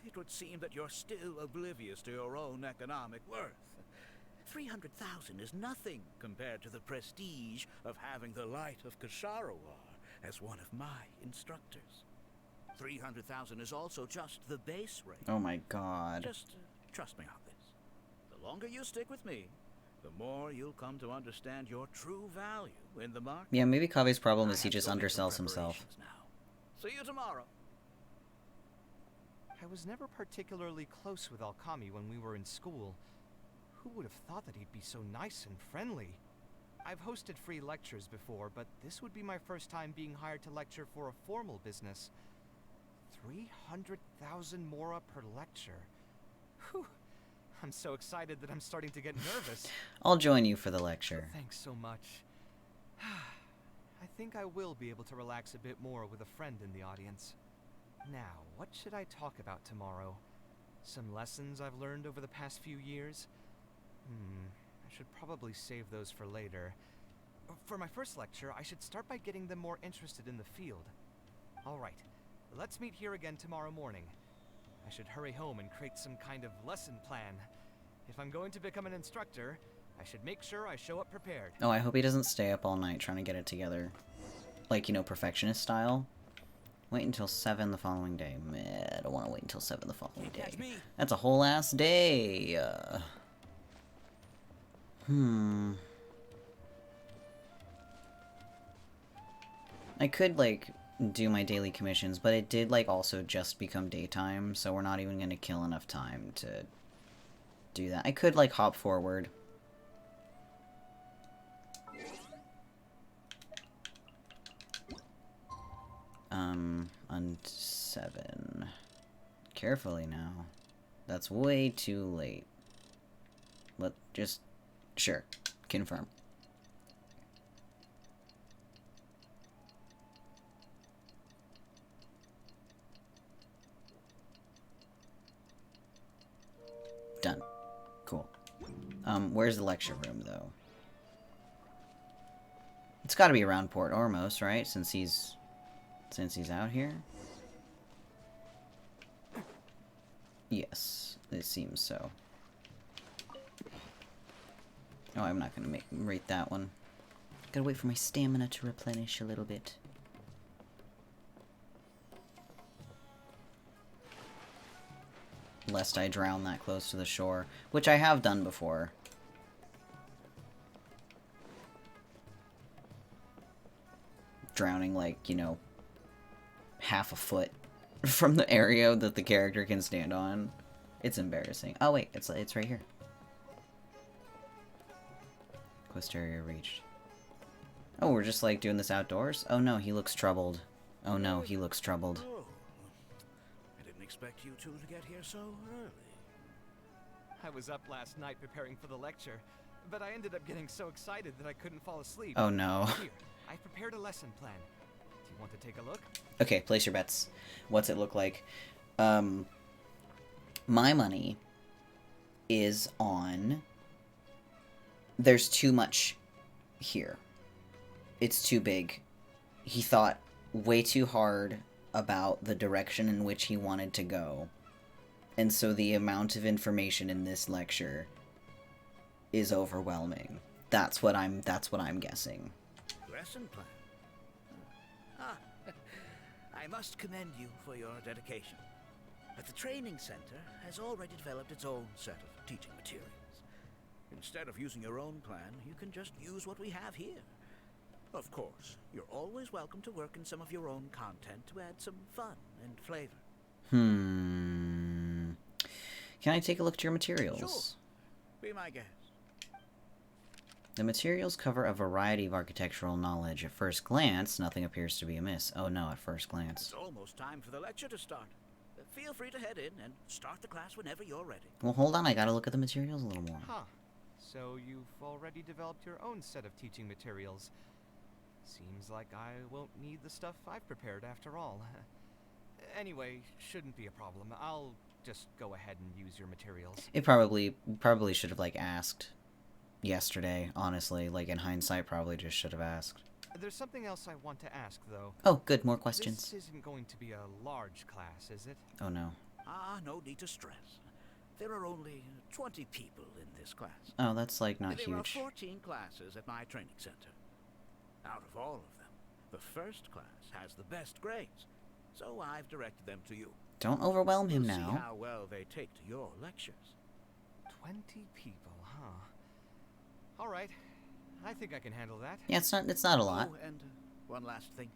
It would seem that you're still oblivious to your own economic worth. 300,000 is nothing compared to the prestige of having the Light of Kasharawar as one of my instructors. 300,000 is also just the base rate. Oh my god. Just trust me on this. The longer you stick with me, the more you'll come to understand your true value in the market. Yeah, maybe Kaveh's problem I is he have just to go make some undersells himself. preparations now. See you tomorrow. I was never particularly close with Alkami when we were in school. Who would have thought that he'd be so nice and friendly? I've hosted free lectures before, but this would be my first time being hired to lecture for a formal business. 300,000 mora per lecture. Whew. I'm so excited that I'm starting to get nervous. I'll join you for the lecture. Thanks so much. I think I will be able to relax a bit more with a friend in the audience. Now, what should I talk about tomorrow? Some lessons I've learned over the past few years? I should probably save those for later. For my first lecture, I should start by getting them more interested in the field. Alright, let's meet here again tomorrow morning. I should hurry home and create some kind of lesson plan. If I'm going to become an instructor, I should make sure I show up prepared. Oh, I hope he doesn't stay up all night trying to get it together. Like, you know, perfectionist style. Wait until 7 the following day. Meh, I don't want to wait until 7 the following day. That's a whole ass day. I could, like, do my daily commissions, but it did, like, also just become daytime, so we're not even gonna kill enough time to do that. I could, like, hop forward. On 7. Carefully now. That's way too late. Sure. Confirm. Done. Cool. Where's the lecture room, though? It's gotta be around Port Ormos, right? Since he's out here? Yes, it seems so. Oh, I'm not gonna rate that one. Gotta wait for my stamina to replenish a little bit. Lest I drown that close to the shore, which I have done before. Drowning, like, you know, half a foot from the area that the character can stand on. It's embarrassing. Oh wait, it's right here. Quest area reached. Oh, we're just like doing this outdoors? Oh no, he looks troubled. Oh no, he looks troubled. Oh, I didn't expect you two to get here so early. I was up last night preparing for the lecture, but I ended up getting so excited that I couldn't fall asleep. Oh no. Here, I prepared a lesson plan. Do you want to take a look? Okay, place your bets. What's it look like? My money is on... There's too much here. It's too big. He thought way too hard about the direction in which he wanted to go. And so the amount of information in this lecture is overwhelming. That's what I'm guessing. Lesson plan. Ah, I must commend you for your dedication. But the training center has already developed its own set of teaching materials. Instead of using your own plan, you can just use what we have here. Of course, you're always welcome to work in some of your own content to add some fun and flavor. Can I take a look at your materials? Sure. Be my guest. The materials cover a variety of architectural knowledge. At first glance, nothing appears to be amiss. Oh no, at first glance. It's almost time for the lecture to start. Feel free to head in and start the class whenever you're ready. Well, hold on, I gotta look at the materials a little more. Huh. So you've already developed your own set of teaching materials. Seems like I won't need the stuff I've prepared after all. Anyway, shouldn't be a problem. I'll just go ahead and use your materials. It probably should have, like, asked yesterday, honestly. Like, in hindsight, probably just should have asked. There's something else I want to ask, though. Oh, good, more questions. This isn't going to be a large class, is it? Oh, no. No need to stress. There are only 20 people in this class. Oh, that's, like, not there huge. There are 14 classes at my training center. Out of all of them, the first class has the best grades, so I've directed them to you. Don't overwhelm him We'll now. See how well they take to your lectures. 20 people, huh? All right. I think I can handle that. Yeah, it's not a lot. Oh, and one last thing.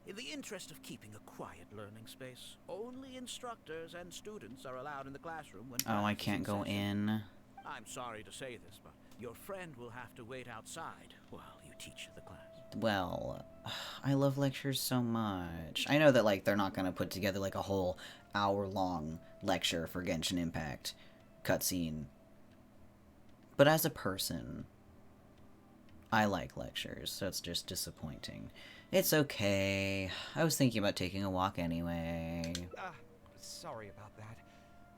In the interest of keeping a quiet learning space, only instructors and students are allowed in the classroom when Oh, I class is can't go session. in. I'm sorry to say this, but your friend will have to wait outside while you teach the class. Well, I love lectures so much. I know that, like, they're not gonna put together, like, a whole hour-long lecture for Genshin Impact cutscene. But as a person, I like lectures, so it's just disappointing. It's okay. I was thinking about taking a walk anyway. Sorry about that.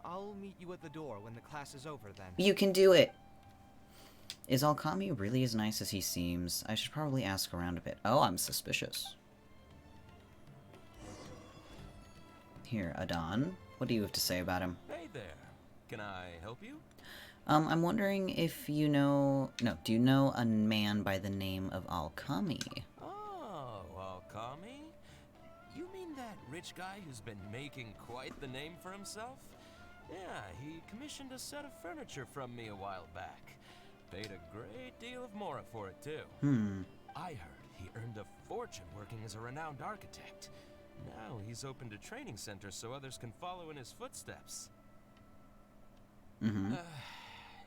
I'll meet you at the door when the class is over then. You can do it! Is Alkami really as nice as he seems? I should probably ask around a bit. Oh, I'm suspicious. Here, Adon. What do you have to say about him? Hey there. Can I help you? I'm wondering if you know... No, do you know a man by the name of Alkami? Oh, Alkami? You mean that rich guy who's been making quite the name for himself? Yeah, he commissioned a set of furniture from me a while back. Paid a great deal of Mora for it, too. I heard he earned a fortune working as a renowned architect. Now he's opened a training center so others can follow in his footsteps.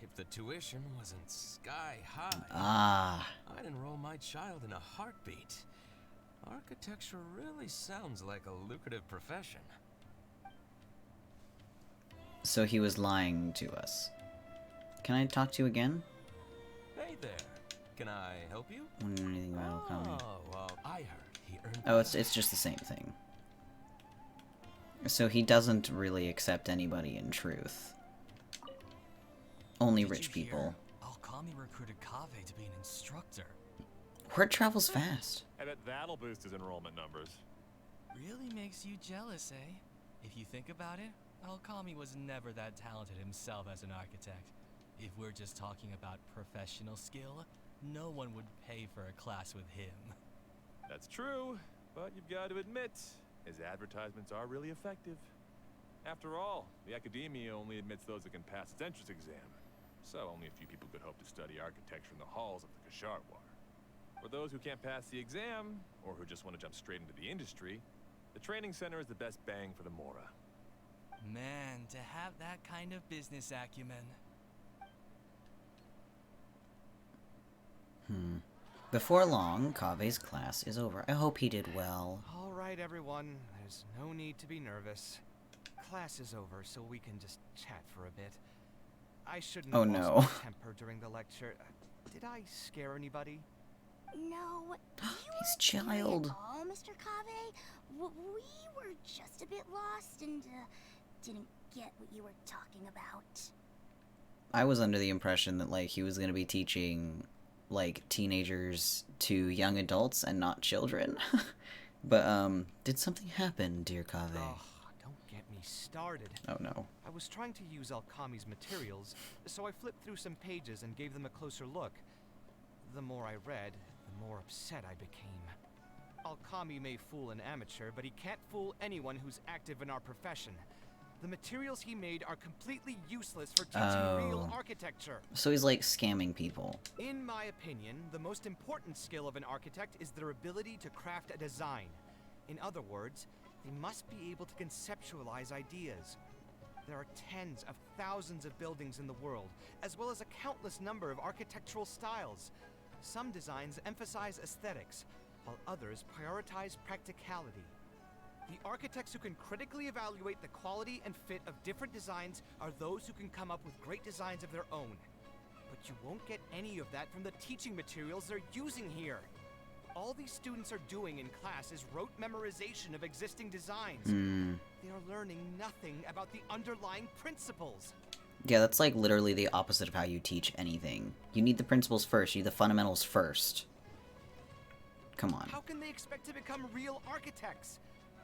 If the tuition wasn't sky high, I'd enroll my child in a heartbeat. Architecture really sounds like a lucrative profession. So he was lying to us. Can I talk to you again? Hey there. Can I help you? Wondering anything about Alkami? Oh, well, I heard he earned... Oh, it's just the same thing. So he doesn't really accept anybody in truth. Only rich people. Alkami recruited Kaveh to be an instructor. Word travels fast. I bet that'll boost his enrollment numbers. Really makes you jealous, eh? If you think about it, Alkami was never that talented himself as an architect. If we're just talking about professional skill, no one would pay for a class with him. That's true, but you've got to admit, his advertisements are really effective. After all, the academia only admits those that can pass its entrance exam. So only a few people could hope to study architecture in the halls of the Kasharwar. For those who can't pass the exam, or who just want to jump straight into the industry, the training center is the best bang for the Mora. Man, to have that kind of business acumen. Before long, Kaveh's class is over. I hope he did well. All right, everyone. There's no need to be nervous. Class is over, so we can just chat for a bit. I shouldn't have lost my temper during the lecture. Did I scare anybody? No. His child. Oh, Mr. Kaveh. We were just a bit lost and didn't get what you were talking about. I was under the impression that, like, he was going to be teaching, like, teenagers to young adults and not children. But, did something happen, dear Kaveh? Oh, don't get me started. Oh no. I was trying to use Alchemy's materials, so I flipped through some pages and gave them a closer look. The more I read, the more upset I became. Alchemy may fool an amateur, but he can't fool anyone who's active in our profession. The materials he made are completely useless for teaching real architecture. So he's like scamming people. In my opinion, the most important skill of an architect is their ability to craft a design. In other words, they must be able to conceptualize ideas. There are tens of thousands of buildings in the world, as well as a countless number of architectural styles. Some designs emphasize aesthetics, while others prioritize practicality. The architects who can critically evaluate the quality and fit of different designs are those who can come up with great designs of their own. But you won't get any of that from the teaching materials they're using here. All these students are doing in class is rote memorization of existing designs. They are learning nothing about the underlying principles. Yeah, that's like literally the opposite of how you teach anything. You need the principles first, you need the fundamentals first. Come on. How can they expect to become real architects?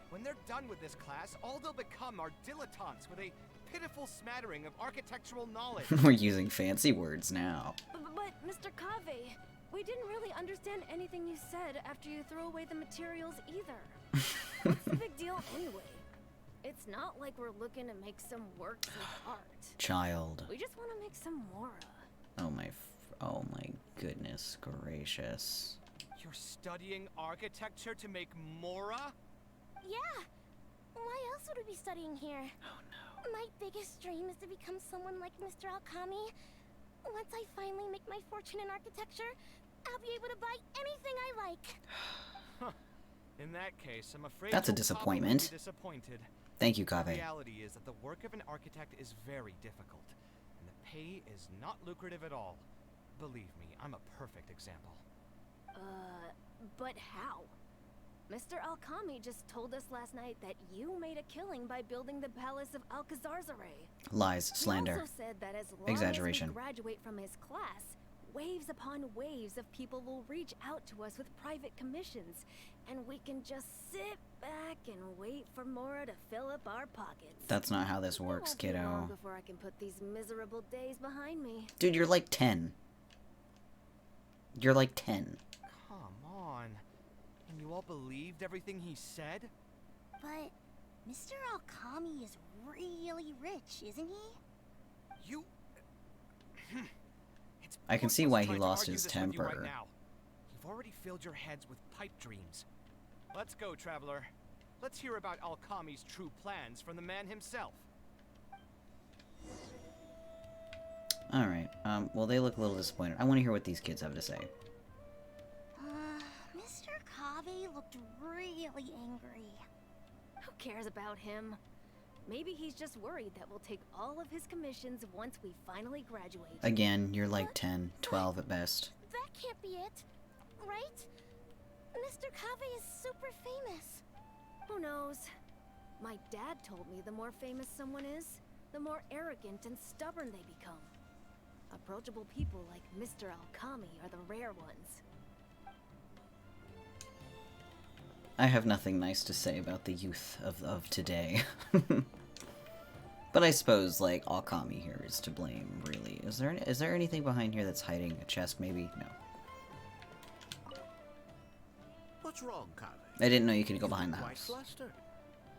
When they're done with this class, all they'll become are dilettantes with a pitiful smattering of architectural knowledge. We're using fancy words now. But Mr. Kaveh, we didn't really understand anything you said after you threw away the materials either. What's the big deal anyway? It's not like we're looking to make some works of art. Child. We just want to make some Mora. Oh my goodness gracious. You're studying architecture to make Mora? Yeah. Why else would we be studying here? Oh no. My biggest dream is to become someone like Mr. Alchemy. Once I finally make my fortune in architecture, I'll be able to buy anything I like. In that case, I'm afraid that's a you'll disappointment. probably be disappointed. Thank you, The Kaveh. reality is that the work of an architect is very difficult, and the pay is not lucrative at all. Believe me, I'm a perfect example. But how? Mr. Alchemy just told us last night that you made a killing by building the palace of Alcazarzare. Lies, slander, He also said that as long exaggeration. as we graduate from his class, waves upon waves of people will reach out to us with private commissions, and we can just sit back and wait for Mora to fill up our pockets. That's not how this works, It won't be long kiddo. before I can put these miserable days behind me. Dude, you're like 10. You're like 10. Come on. And you all believed everything he said? But Mr. Alchemy is really rich, isn't he? You... It's I can see pointless why he trying to lost argue his this with you temper. right now. You've already filled your heads with pipe dreams. Let's go, traveler. Let's hear about Alchemy's true plans from the man himself. Alright, well they look a little disappointed. I want to hear what these kids have to say. Mr. Kaveh looked really angry. Who cares about him? Maybe he's just worried that we'll take all of his commissions once we finally graduate. Again, you're like 10, 12 at best. That can't be it, right? Mr. Kaveh is super famous. Who knows? My dad told me the more famous someone is, the more arrogant and stubborn they become. Approachable people like Mr. Alchemy are the rare ones. I have nothing nice to say about the youth of today. But I suppose, like, Alchemy here is to blame, really. Is there anything behind here that's hiding? A chest, maybe? No. What's wrong, Kaveh? I didn't know you could go behind the Quite house. flustered.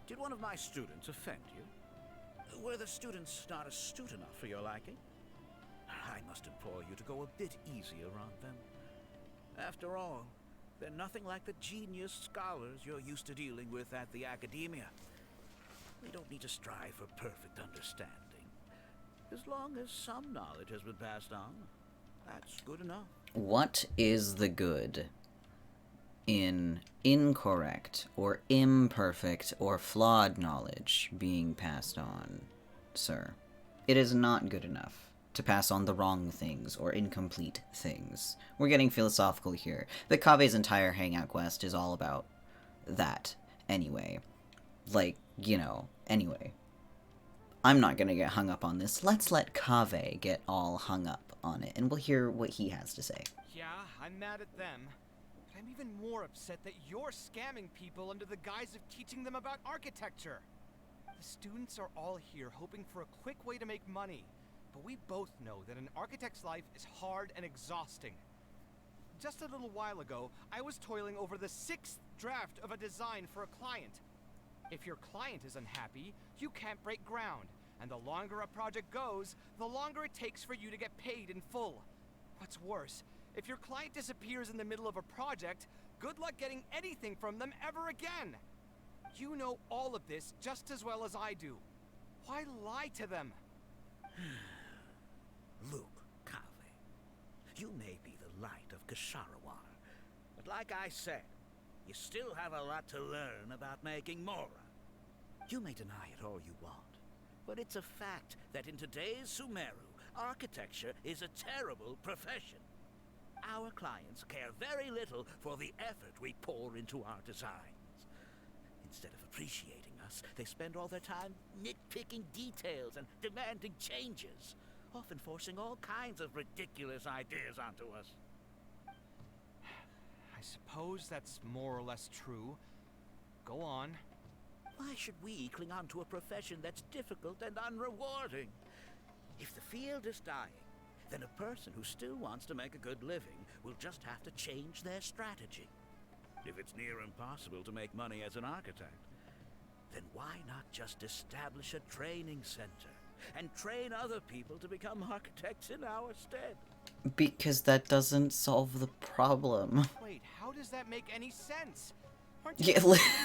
Did one of my students offend you? Were the students not astute enough for your liking? I must implore you to go a bit easier on them. After all, they're nothing like the genius scholars you're used to dealing with at the academia. We don't need to strive for perfect understanding. As long as some knowledge has been passed on, that's good enough. What is the good in incorrect or imperfect or flawed knowledge being passed on, sir? It is not good enough to pass on the wrong things or incomplete things. We're getting philosophical here. The Kaveh's entire Hangout quest is all about that, anyway. Like, you know, anyway. I'm not gonna get hung up on this. Let's let Kaveh get all hung up on it, and we'll hear what he has to say. Yeah, I'm mad at them. But I'm even more upset that you're scamming people under the guise of teaching them about architecture. The students are all here hoping for a quick way to make money, but we both know that an architect's life is hard and exhausting. Just a little while ago, I was toiling over the 6th draft of a design for a client. If your client is unhappy, you can't break ground, and the longer a project goes, the longer it takes for you to get paid in full. What's worse, if your client disappears in the middle of a project, good luck getting anything from them ever again. You know all of this just as well as I do. Why lie to them? Look, Kaveh, you may be the light of Ksharawar, but like I said, you still have a lot to learn about making Mora. You may deny it all you want, but it's a fact that in today's Sumeru, architecture is a terrible profession. Our clients care very little for the effort we pour into our designs. Instead of appreciating us, they spend all their time nitpicking details and demanding changes, often forcing all kinds of ridiculous ideas onto us. I suppose that's more or less true. Go on. Why should we cling on to a profession that's difficult and unrewarding? If the field is dying, then a person who still wants to make a good living will just have to change their strategy. If it's near impossible to make money as an architect, then why not just establish a training center and train other people to become architects in our stead? Because that doesn't solve the problem. Wait, how does that make any sense? Aren't you Yeah,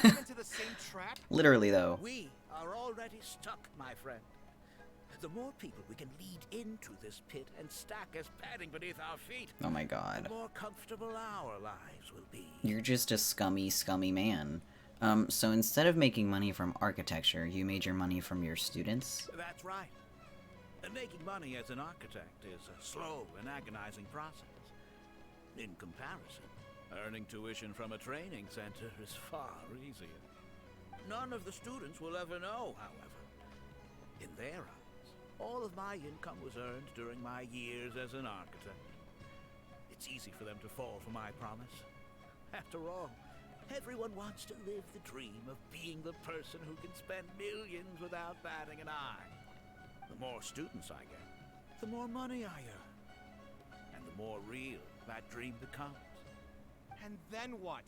into the same trap? literally though. We are already stuck, my friend. The more people we can lead into this pit and stack as padding beneath our feet, Oh my god. the more comfortable our lives will be. You're just a scummy, scummy man. So instead of making money from architecture, you made your money from your students? That's right. And making money as an architect is a slow and agonizing process. In comparison, earning tuition from a training center is far easier. None of the students will ever know, however. In their eyes, all of my income was earned during my years as an architect. It's easy for them to fall for my promise. After all, everyone wants to live the dream of being the person who can spend millions without batting an eye. The more students I get, the more money I earn. And the more real that dream becomes. And then what?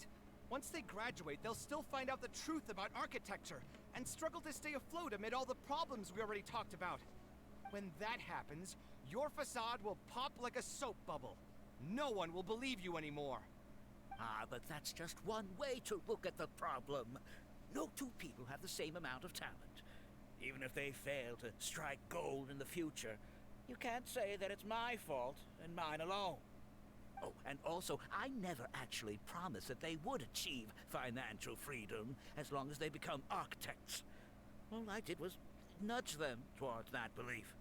Once they graduate, they'll still find out the truth about architecture and struggle to stay afloat amid all the problems we already talked about. When that happens, your facade will pop like a soap bubble. No one will believe you anymore. Ah, but that's just one way to look at the problem. No two people have the same amount of talent. Even if they fail to strike gold in the future, you can't say that it's my fault and mine alone. Oh, and also, I never actually promised that they would achieve financial freedom as long as they become architects. All I did was nudge them towards that belief.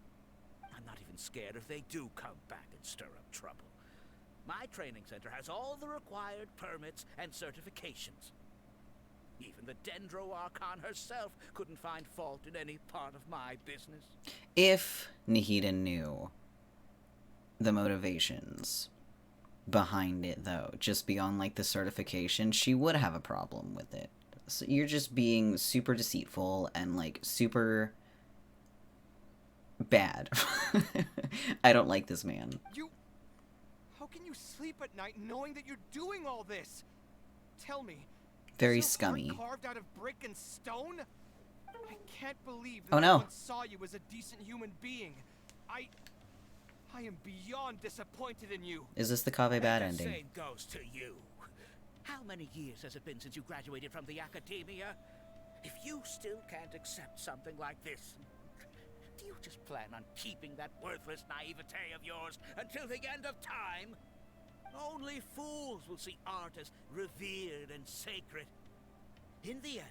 I'm not even scared if they do come back and stir up trouble. My training center has all the required permits and certifications. Even the Dendro Archon herself couldn't find fault in any part of my business. If Nahida knew the motivations behind it, though, just beyond, like, the certification, she would have a problem with it. So you're just being super deceitful and, like, super bad. I don't like this man. How can you sleep at night knowing that you're doing all this? Tell me. Very is your heart scummy. carved out of brick and stone? I can't believe Oh, that no. no one saw you as a decent human being. I am beyond disappointed in you. Is this the Kaveh bad And the ending? same goes to you. How many years has it been since you graduated from the academia? If you still can't accept something like this, do you just plan on keeping that worthless naivete of yours until the end of time? Only fools will see art as revered and sacred. In the end,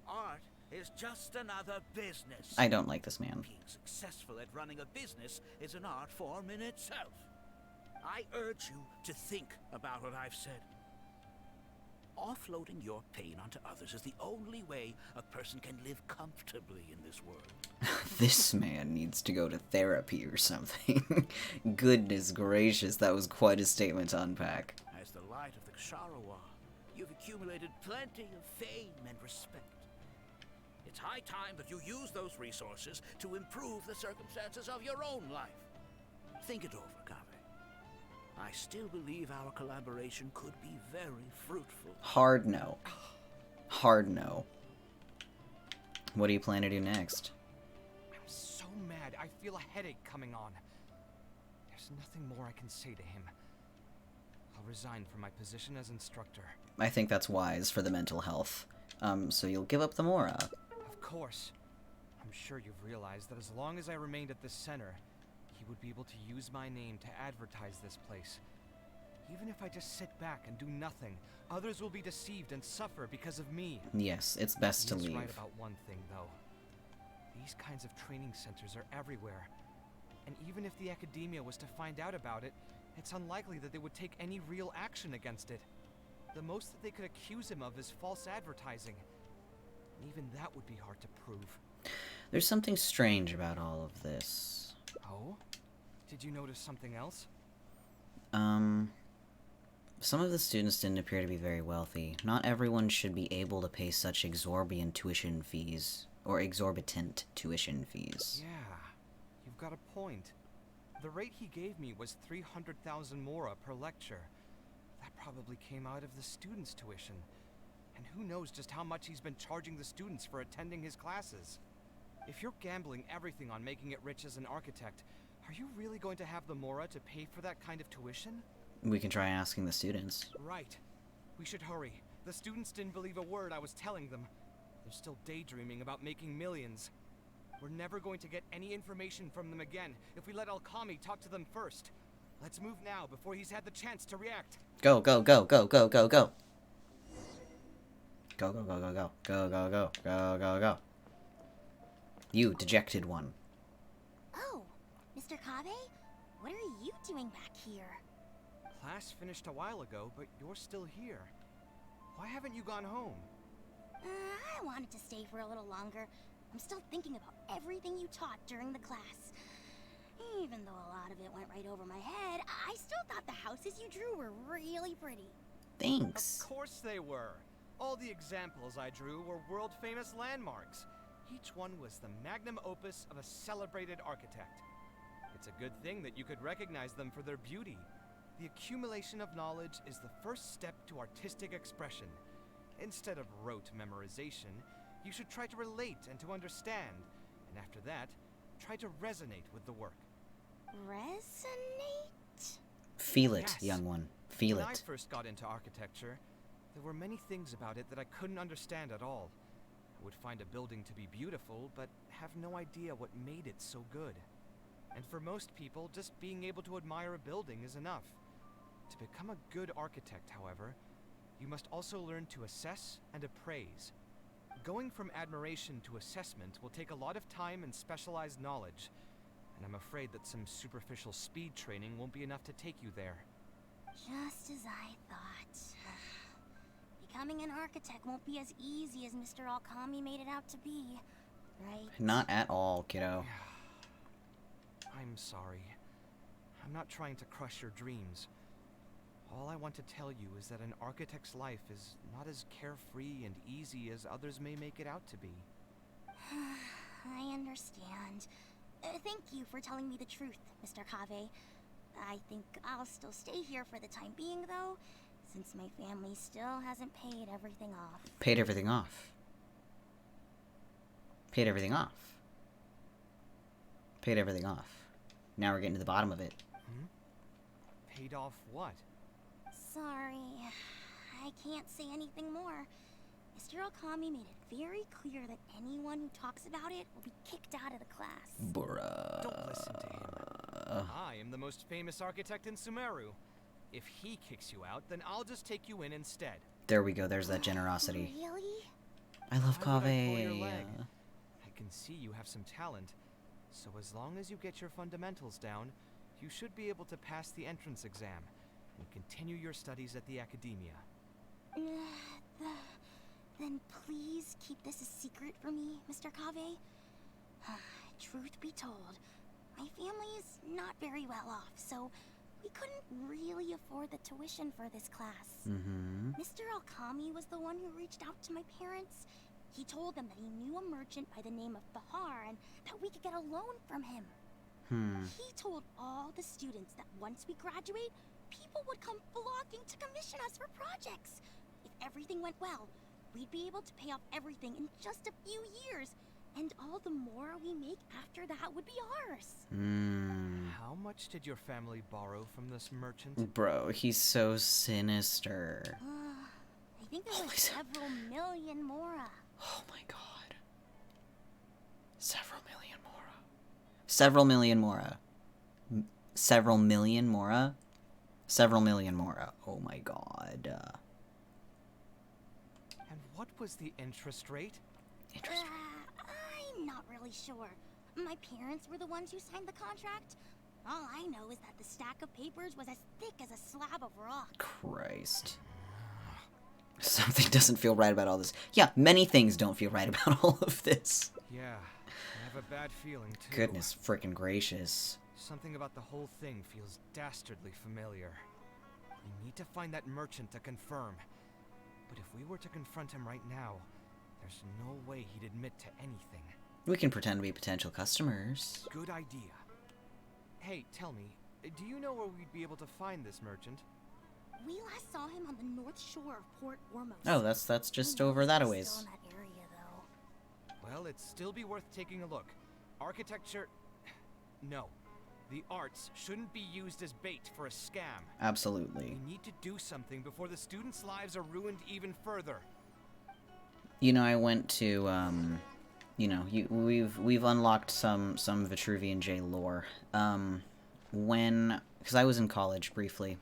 art is just another business. I don't like this man. Being successful at running a business is an art form in itself. I urge you to think about what I've said. Offloading your pain onto others is the only way a person can live comfortably in this world. This man needs to go to therapy or something. Goodness gracious, that was quite a statement to unpack. As the light light of the Ksharowa, you've accumulated plenty of fame and respect. It's high time that you use those resources to improve the circumstances of your own life. Think it over, Kaveh. I still believe our collaboration could be very fruitful. Hard no. Hard no. What do you plan to do next? I'm so mad. I feel a headache coming on. There's nothing more I can say to him. I'll resign from my position as instructor. I think that's wise for the mental health. So you'll give up the Mora. Of course. I'm sure you've realized that as long as I remained at this center, he would be able to use my name to advertise this place. Even if I just sit back and do nothing, others will be deceived and suffer because of me. Yes, it's best to He's leave. right about one thing, though. These kinds of training centers are everywhere. And even if the academia was to find out about it, it's unlikely that they would take any real action against it. The most that they could accuse him of is false advertising. And even that would be hard to prove. There's something strange about all of this. Oh? Did you notice something else? Some of the students didn't appear to be very wealthy. Not everyone should be able to pay such exorbitant tuition fees. Or exorbitant tuition fees. Yeah, you've got a point. The rate he gave me was 300,000 mora per lecture. That probably came out of the students' tuition. And who knows just how much he's been charging the students for attending his classes. If you're gambling everything on making it rich as an architect, are you really going to have the mora to pay for that kind of tuition? We can try asking the students. Right. We should hurry. The students didn't believe a word I was telling them. They're still daydreaming about making millions. We're never going to get any information from them again if we let Alkami talk to them first. Let's move now before he's had the chance to react. Go, go, go, go, go, go, go. Go, go, go, go, go. Go, go, go, go, go, go. You, dejected one. Oh, Mr. Kaveh? What are you doing back here? Class finished a while ago, but you're still here. Why haven't you gone home? I wanted to stay for a little longer. I'm still thinking about everything you taught during the class. Even though a lot of it went right over my head, I still thought the houses you drew were really pretty. Thanks. Of course they were. All the examples I drew were world-famous landmarks. Each one was the magnum opus of a celebrated architect. It's a good thing that you could recognize them for their beauty. The accumulation of knowledge is the first step to artistic expression. Instead of rote memorization, you should try to relate and to understand. And after that, try to resonate with the work. Resonate? Feel it, Yes. young one. Feel When I it. first got into architecture, there were many things about it that I couldn't understand at all. I would find a building to be beautiful, but have no idea what made it so good. And for most people, just being able to admire a building is enough. To become a good architect, however, you must also learn to assess and appraise. Going from admiration to assessment will take a lot of time and specialized knowledge, and I'm afraid that some superficial speed training won't be enough to take you there. Just as I thought. Becoming an architect won't be as easy as Mr. Alkami made it out to be, right? Not at all, kiddo. I'm sorry. I'm not trying to crush your dreams. All I want to tell you is that an architect's life is not as carefree and easy as others may make it out to be. I understand. Thank you for telling me the truth, Mr. Kaveh. I think I'll still stay here for the time being, though, since my family still hasn't paid everything off. Paid everything off. Paid everything off. Paid everything off. Now we're getting to the bottom of it. Paid off what? Sorry, I can't say anything more. Mr. Alkami made it very clear that anyone who talks about it will be kicked out of the class. Bruh. Don't listen to him. I am the most famous architect in Sumeru. If he kicks you out, then I'll just take you in instead. There we go, there's that generosity. Really? I love Why would I pull your Kaveh. leg? I can see you have some talent. So as long as you get your fundamentals down, you should be able to pass the entrance exam and continue your studies at the academia. Then please keep this a secret for me, Mr. Kaveh. Truth be told, my family is not very well off, so we couldn't really afford the tuition for this class. Mr. Alkami was the one who reached out to my parents. He told them that he knew a merchant by the name of Bahar and that we could get a loan from him. He told all the students that once we graduate, people would come flocking to commission us for projects. If everything went well, we'd be able to pay off everything in just a few years, and all the more we make after that would be ours. How much did your family borrow from this merchant? Bro, he's so sinister. I think it was several million mora. Oh my god. Several million mora. Several million mora. Several million mora? Several million mora. Oh my god. And what was the interest rate? I'm not really sure. My parents were the ones who signed the contract. All I know is that the stack of papers was as thick as a slab of rock. Christ. Something doesn't feel right about all this. Yeah, many things don't feel right about all of this. Yeah, I have a bad feeling too. Goodness frickin' gracious. Something about the whole thing feels dastardly familiar. We need to find that merchant to confirm. But if we were to confront him right now, there's no way he'd admit to anything. We can pretend to be potential customers. Good idea. Hey, tell me, do you know where we'd be able to find this merchant? We last saw him on the north shore of Port Ormos. Oh, that's just over that a ways. Still in that area, though. Well, it'd still be worth taking a look. Architecture... No. The arts shouldn't be used as bait for a scam. Absolutely. We need to do something before the students' lives are ruined even further. You know, I went to, you know, we've unlocked some Vitruvian Jay lore. Because I was in college briefly.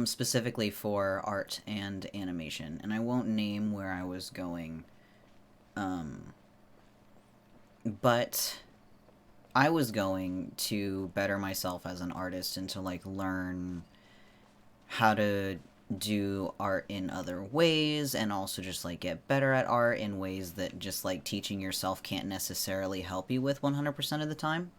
Specifically for art and animation, and I won't name where I was going, but I was going to better myself as an artist and to, like, learn how to do art in other ways, and also just, like, get better at art in ways that just, like, teaching yourself can't necessarily help you with 100% of the time.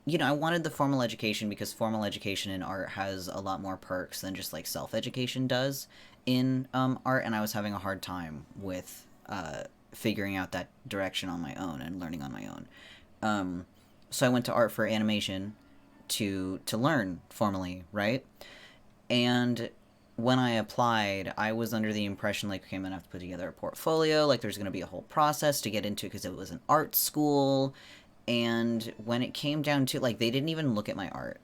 You know, I wanted the formal education because formal education in art has a lot more perks than just, like, self-education does in art, and I was having a hard time with figuring out that direction on my own and learning on my own. So I went to art for animation to learn formally, right? And when I applied, I was under the impression, like, okay, I'm going to have to put together a portfolio, like, there's going to be a whole process to get into because it was an art school. And when it came down to, like, they didn't even look at my art.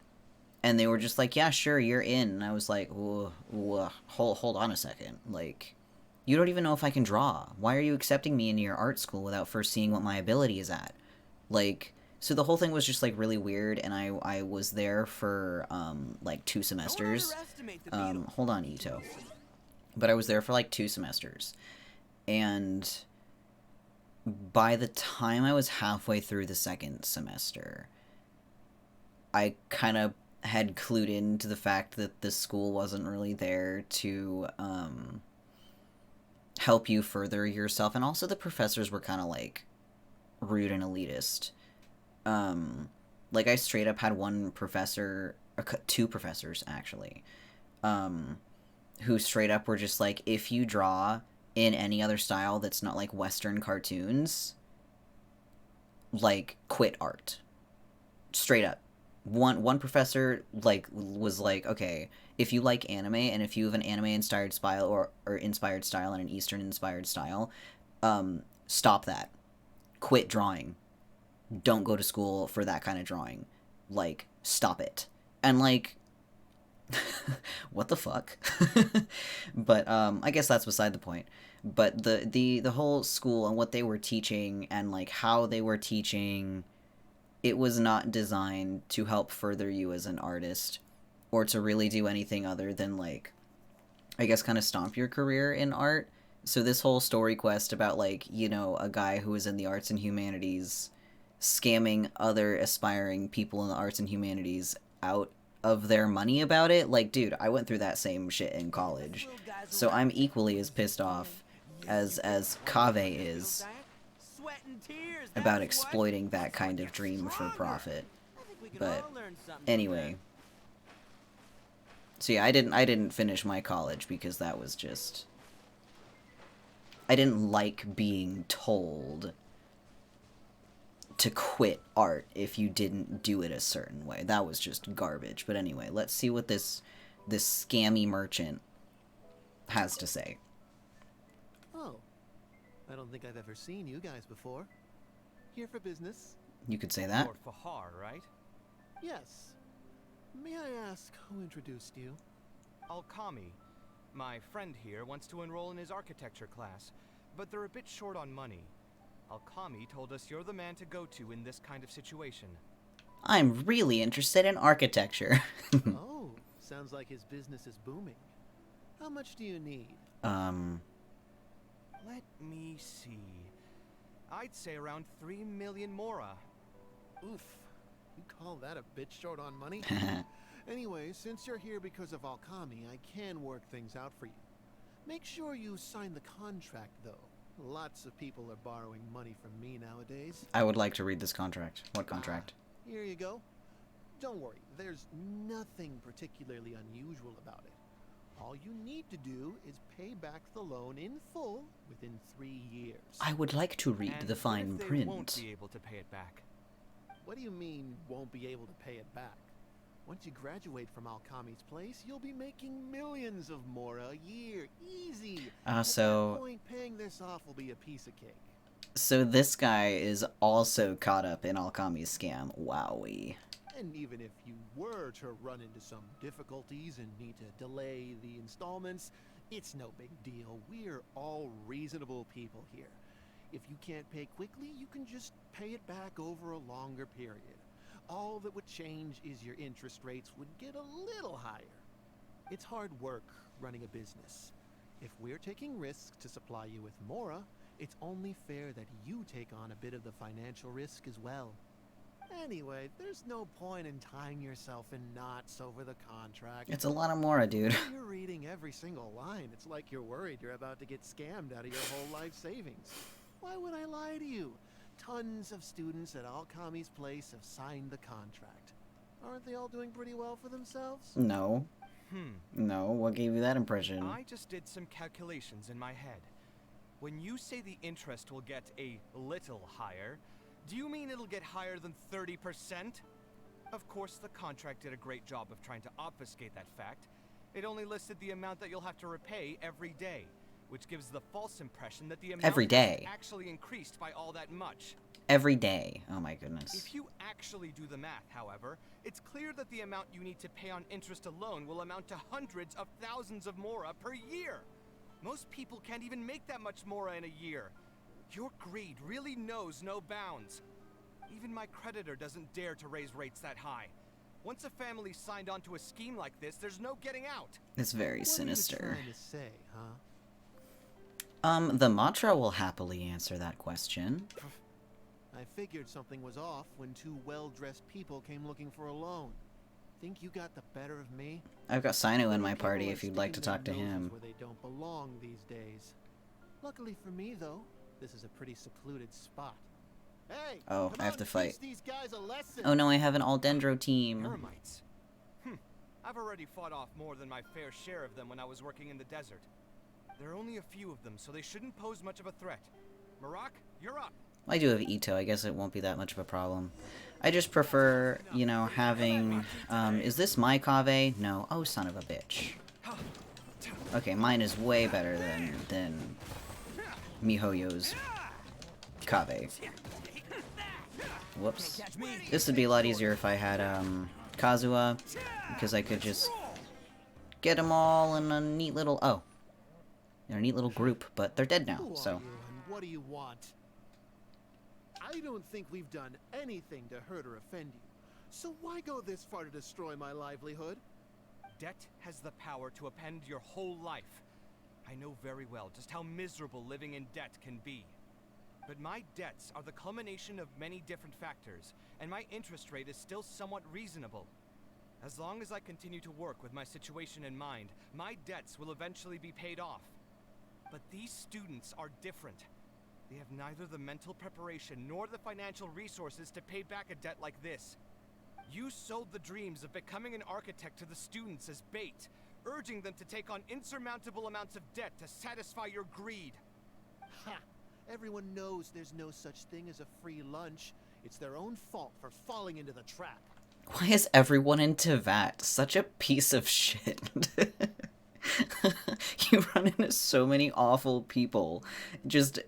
And they were just like, yeah, sure, you're in. And I was like, hold on a second. Like, you don't even know if I can draw. Why are you accepting me into your art school without first seeing what my ability is at? Like, so the whole thing was just, like, really weird. And I was there for, like, 2 semesters. Hold on, Ito. But I was there for, like, 2 semesters. And by the time I was halfway through the 2nd semester, I kind of had clued into the fact that the school wasn't really there to help you further yourself, and also the professors were kind of, like, rude and elitist. Like, I straight up had one professor, or 2 professors, actually, who straight up were just like, if you draw in any other style that's not, like, Western cartoons, like, quit art. Straight up. One professor, like, was like, okay, if you like anime, and if you have an anime-inspired style, or inspired style and an Eastern-inspired style, stop that. Quit drawing. Don't go to school for that kind of drawing. Like, stop it. And, like, what the fuck? But I guess that's beside the point. But the whole school and what they were teaching and, like, how they were teaching, it was not designed to help further you as an artist or to really do anything other than, like, I guess kind of stomp your career in art. So this whole story quest about, like, you know, a guy who was in the arts and humanities scamming other aspiring people in the arts and humanities out of their money about it, like, dude, I went through that same shit in college, so I'm equally as pissed off as Kaveh is about exploiting that kind of dream for profit. But anyway. So yeah, I didn't finish my college because that was just... I didn't like being told to quit art if you didn't do it a certain way. That was just garbage. But anyway, let's see what this scammy merchant has to say. Oh, I don't think I've ever seen you guys before. Here for business? You could say that. You're Fahar, right? Yes. May I ask who introduced you? Alkami. My friend here wants to enroll in his architecture class, but they're a bit short on money. Alkami told us you're the man to go to in this kind of situation. I'm really interested in architecture. Oh, sounds like his business is booming. How much do you need? Let me see. I'd say around 3 million mora. Oof. You call that a bit short on money? Anyway, since you're here because of Alkami, I can work things out for you. Make sure you sign the contract, though. Lots of people are borrowing money from me nowadays. I would like to read this contract. What contract? Here you go. Don't worry, there's nothing particularly unusual about it. All you need to do is pay back the loan in full within 3 years. I would like to read the fine they print. Won't be able to pay it back. What do you mean, won't be able to pay it back? Once you graduate from Alkami's place, you'll be making millions of mora a year. Easy! At that point, paying this off will be a piece of cake. So this guy is also caught up in Alkami's scam. Wowie. And even if you were to run into some difficulties and need to delay the installments, it's no big deal. We're all reasonable people here. If you can't pay quickly, you can just pay it back over a longer period. All that would change is your interest rates would get a little higher. It's hard work running a business. If we're taking risks to supply you with mora, it's only fair that you take on a bit of the financial risk as well. Anyway, there's no point in tying yourself in knots over the contract. It's a lot of mora, dude. You're reading every single line. It's like you're worried you're about to get scammed out of your whole life savings. Why would I lie to you? Tons of students at Alkami's place have signed the contract. Aren't they all doing pretty well for themselves? No. No, what gave you that impression? I just did some calculations in my head. When you say the interest will get a little higher, do you mean it'll get higher than 30%? Of course, the contract did a great job of trying to obfuscate that fact. It only listed the amount that you'll have to repay every day, which gives the false impression that the amount every day actually increased by all that much. Every day. Oh my goodness. If you actually do the math, however, it's clear that the amount you need to pay on interest alone will amount to hundreds of thousands of mora per year. Most people can't even make that much mora in a year. Your greed really knows no bounds. Even my creditor doesn't dare to raise rates that high. Once a family signed on to a scheme like this, there's no getting out. It's very sinister. What are you trying to say, huh? The Matra will happily answer that question. I figured something was off when two well-dressed people came looking for a loan. Think you got the better of me? I've got Sino in my party if you'd like to talk to him. Where they don't belong these days. Luckily for me, though, this is a pretty secluded spot. Hey, oh, I have to fight. These guys a lesson. Oh no, I have an Aldendro team. Termites. I've already fought off more than my fair share of them when I was working in the desert. There are only a few of them, so they shouldn't pose much of a threat. Marak, you're up. I do have Ito, I guess it won't be that much of a problem. I just prefer, you know, having... is this my Kaveh? No. Oh, son of a bitch. Okay, mine is way better than Mihoyo's Kaveh. Whoops. This would be a lot easier if I had, Kazuha, because I could just get them all in a neat little... Oh. They're a neat little group, but they're dead now, so... What do you want? I don't think we've done anything to hurt or offend you. So why go this far to destroy my livelihood? Debt has the power to upend your whole life. I know very well just how miserable living in debt can be. But my debts are the culmination of many different factors, and my interest rate is still somewhat reasonable. As long as I continue to work with my situation in mind, my debts will eventually be paid off. But these students are different. They have neither the mental preparation nor the financial resources to pay back a debt like this. You sold the dreams of becoming an architect to the students as bait, urging them to take on insurmountable amounts of debt to satisfy your greed. Ha! Everyone knows there's no such thing as a free lunch. It's their own fault for falling into the trap. Why is everyone into that? Such a piece of shit. You run into so many awful people. Just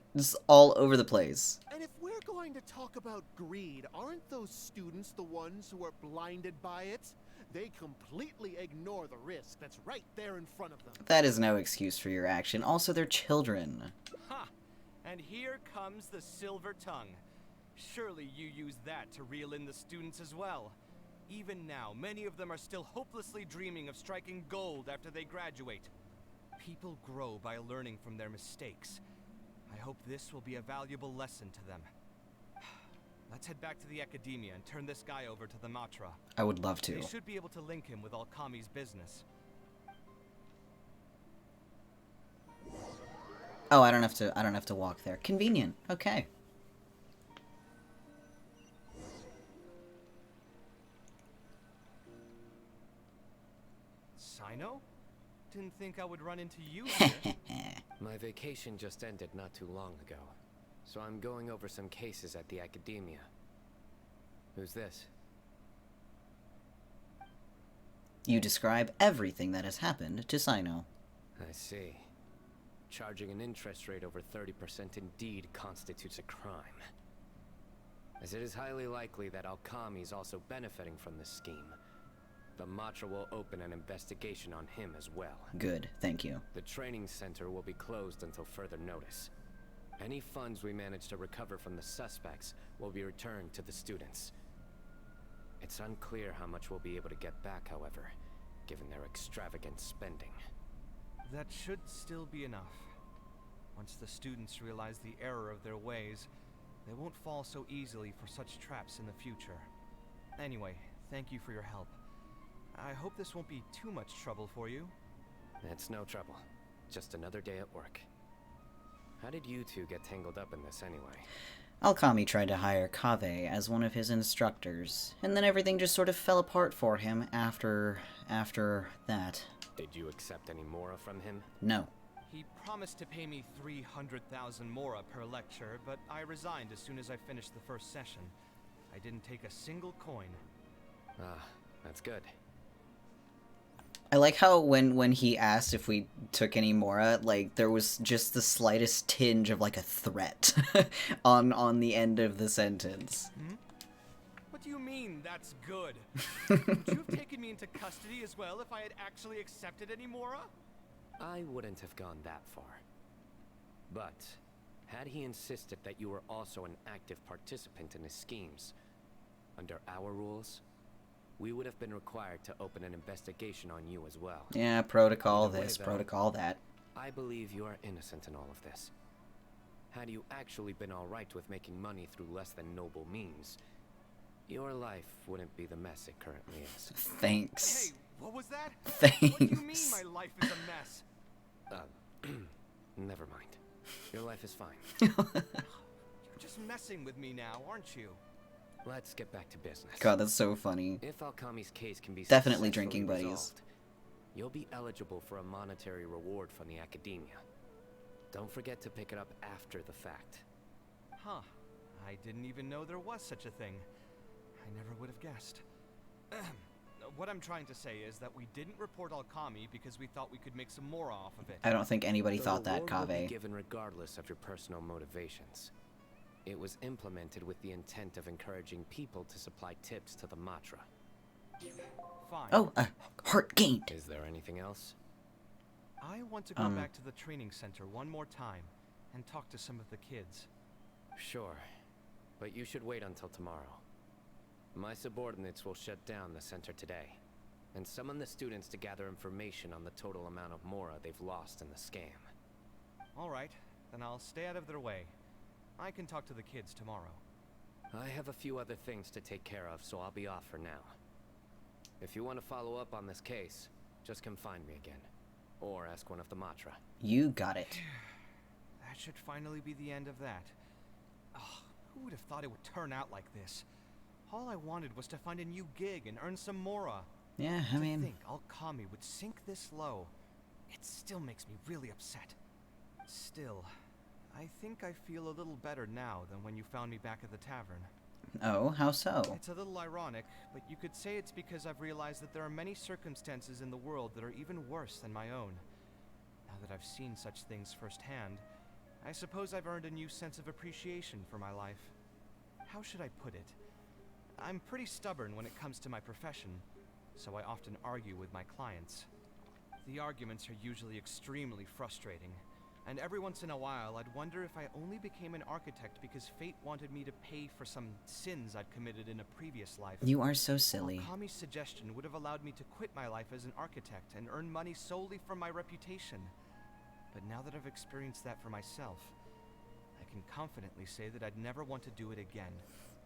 all over the place. And if we're going to talk about greed, aren't those students the ones who are blinded by it? They completely ignore the risk that's right there in front of them. That is no excuse for your action. Also, they're children. Ha! And here comes the silver tongue. Surely you use that to reel in the students as well. Even now, many of them are still hopelessly dreaming of striking gold after they graduate. People grow by learning from their mistakes. I hope this will be a valuable lesson to them. Let's head back to the academia and turn this guy over to the Matra. I would love to. They should be able to link him with Alkami's business. Oh, I don't have to walk there. Convenient. Okay. Sino? Didn't think I would run into you here. My vacation just ended not too long ago, so I'm going over some cases at the academia. Who's this? You describe everything that has happened to Sino. I see. Charging an interest rate over 30% indeed constitutes a crime. As it is highly likely that Alkami is also benefiting from this scheme, the Matra will open an investigation on him as well. Good, thank you. The training center will be closed until further notice. Any funds we manage to recover from the suspects will be returned to the students. It's unclear how much we'll be able to get back, however, given their extravagant spending. That should still be enough. Once the students realize the error of their ways, they won't fall so easily for such traps in the future. Anyway, thank you for your help. I hope this won't be too much trouble for you. It's no trouble. Just another day at work. How did you two get tangled up in this anyway? Alkami tried to hire Kaveh as one of his instructors, and then everything just sort of fell apart for him after that. Did you accept any Mora from him? No. He promised to pay me 300,000 Mora per lecture, but I resigned as soon as I finished the first session. I didn't take a single coin. Ah, that's good. I like how when he asked if we took any Mora, like, there was just the slightest tinge of, like, a threat on the end of the sentence. Hmm? What do you mean, that's good? Would you have taken me into custody as well if I had actually accepted any Mora? I wouldn't have gone that far. But, had he insisted that you were also an active participant in his schemes, under our rules, we would have been required to open an investigation on you as well. Yeah, protocol Either way, this, though, protocol that. I believe you are innocent in all of this. Had you actually been alright with making money through less than noble means, your life wouldn't be the mess it currently is. Thanks. Hey, what was that? Thanks. What do you mean my life is a mess? Never mind. Your life is fine. You're just messing with me now, aren't you? Let's get back to business. God, that's so funny. If Alkami's case can be Definitely successfully drinking buddies. resolved, you'll be eligible for a monetary reward from the academia. Don't forget to pick it up after the fact. Huh. I didn't even know there was such a thing. I never would have guessed. What I'm trying to say is that we didn't report Alkami because we thought we could make some more off of it. I don't think anybody thought that, The reward will be Kaveh. given regardless of your personal motivations. It was implemented with the intent of encouraging people to supply tips to the Matra. Fine. Oh, heart gained. Is there anything else? I want to go back to the training center one more time and talk to some of the kids. Sure, but you should wait until tomorrow. My subordinates will shut down the center today, and summon the students to gather information on the total amount of Mora they've lost in the scam. Alright, then I'll stay out of their way. I can talk to the kids tomorrow. I have a few other things to take care of, so I'll be off for now. If you want to follow up on this case, just come find me again. Or ask one of the Matra. You got it. That should finally be the end of that. Oh, who would have thought it would turn out like this? All I wanted was to find a new gig and earn some mora. Yeah, I To mean... think Alchemy would sink this low. It still makes me really upset. Still, I think I feel a little better now than when you found me back at the tavern. Oh, how so? It's a little ironic, but you could say it's because I've realized that there are many circumstances in the world that are even worse than my own. Now that I've seen such things firsthand, I suppose I've earned a new sense of appreciation for my life. How should I put it? I'm pretty stubborn when it comes to my profession, so I often argue with my clients. The arguments are usually extremely frustrating, and every once in a while I'd wonder if I only became an architect because fate wanted me to pay for some sins I'd committed in a previous life. You are so silly. Kami's suggestion would have allowed me to quit my life as an architect and earn money solely from my reputation. But now that I've experienced that for myself, I can confidently say that I'd never want to do it again.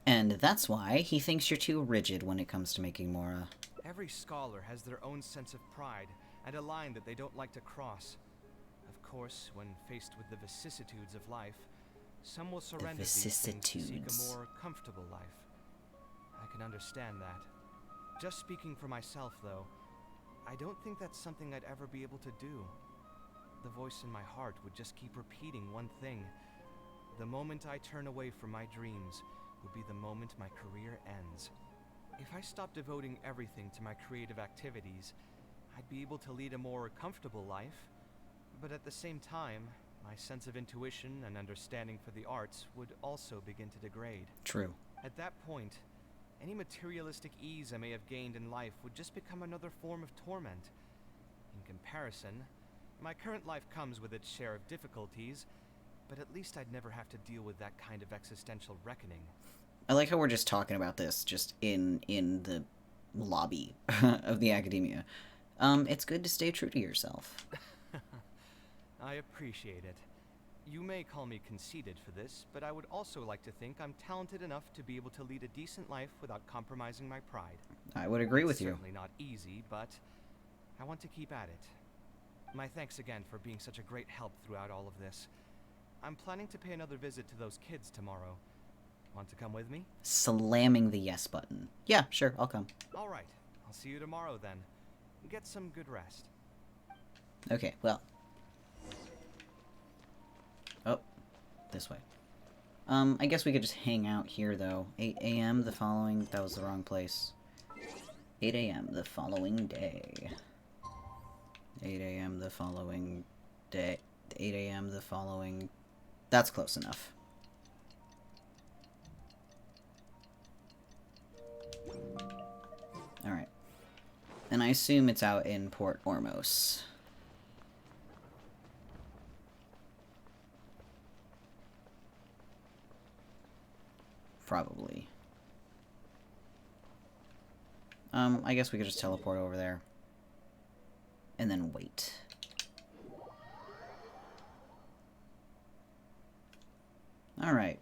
And that's why he thinks you're too rigid when it comes to making mora. Every scholar has their own sense of pride and a line that they don't like to cross. Of course, when faced with the vicissitudes of life, some will surrender these things to seek a more comfortable life. I can understand that. Just speaking for myself, though, I don't think that's something I'd ever be able to do. The voice in my heart would just keep repeating one thing. The moment I turn away from my dreams would be the moment my career ends. If I stopped devoting everything to my creative activities, I'd be able to lead a more comfortable life, but at the same time, my sense of intuition and understanding for the arts would also begin to degrade. True. At that point, any materialistic ease I may have gained in life would just become another form of torment. In comparison, my current life comes with its share of difficulties, but at least I'd never have to deal with that kind of existential reckoning. I like how we're just talking about this just in the lobby of the academia. It's good to stay true to yourself. I appreciate it. You may call me conceited for this, but I would also like to think I'm talented enough to be able to lead a decent life without compromising my pride. I would agree with you. It's certainly not easy, but I want to keep at it. My thanks again for being such a great help throughout all of this. I'm planning to pay another visit to those kids tomorrow. Want to come with me? Slamming the yes button. Yeah, sure, I'll come. All right. I'll see you tomorrow then. Get some good rest. Okay, well. Oh, this way. I guess we could just hang out here, though. 8 a.m. the following... That was the wrong place. 8 a.m. the following day. 8 a.m. the following day. 8 a.m. the following... That's close enough. Alright. And I assume it's out in Port Ormos. Probably. I guess we could just teleport over there. And then wait. Alright.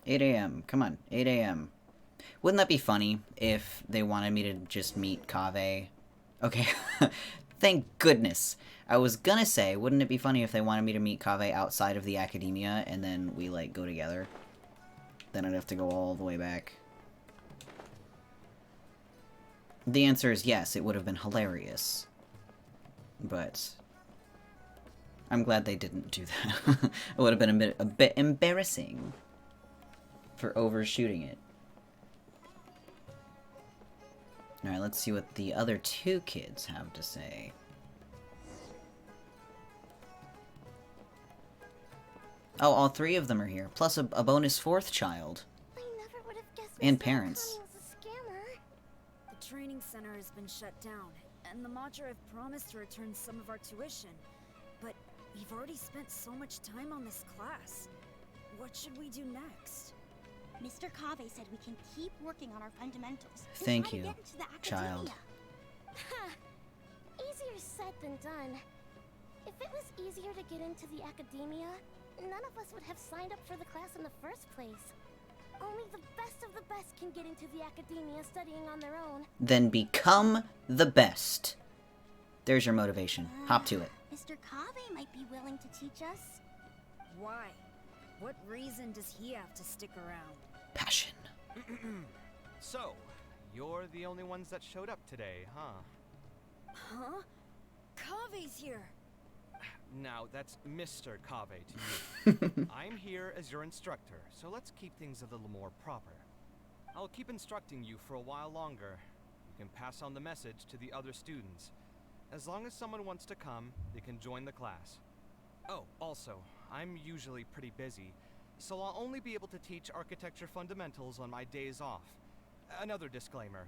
8 a.m. Come on, 8 a.m. Wouldn't that be funny if they wanted me to just meet Kaveh? Okay. Thank goodness. I was gonna say, wouldn't it be funny if they wanted me to meet Kaveh outside of the academia and then we, like, go together? Then I'd have to go all the way back. The answer is yes, it would have been hilarious. But I'm glad they didn't do that. It would have been a bit embarrassing for overshooting it. Alright, let's see what the other two kids have to say. Oh, all three of them are here, plus a bonus fourth child. I never would have guessed And Mr. parents. Alchemy was a scammer. The training center has been shut down, and the Macher have promised to return some of our tuition. But we've already spent so much time on this class. What should we do next? Mr. Kaveh said we can keep working on our fundamentals. and Thank try to you, get into the child. academia. Easier said than done. If it was easier to get into the academia, none of us would have signed up for the class in the first place. Only the best of the best can get into the academia studying on their own. Then become the best. There's your motivation. Hop to it. Mr. Kaveh might be willing to teach us. Why? What reason does he have to stick around? Passion. So, you're the only ones that showed up today, huh? Huh? Kaveh's here. Now, that's Mr. Kaveh to you. I'm here as your instructor, so let's keep things a little more proper. I'll keep instructing you for a while longer. You can pass on the message to the other students. As long as someone wants to come, they can join the class. Oh, also, I'm usually pretty busy, so I'll only be able to teach architecture fundamentals on my days off. Another disclaimer.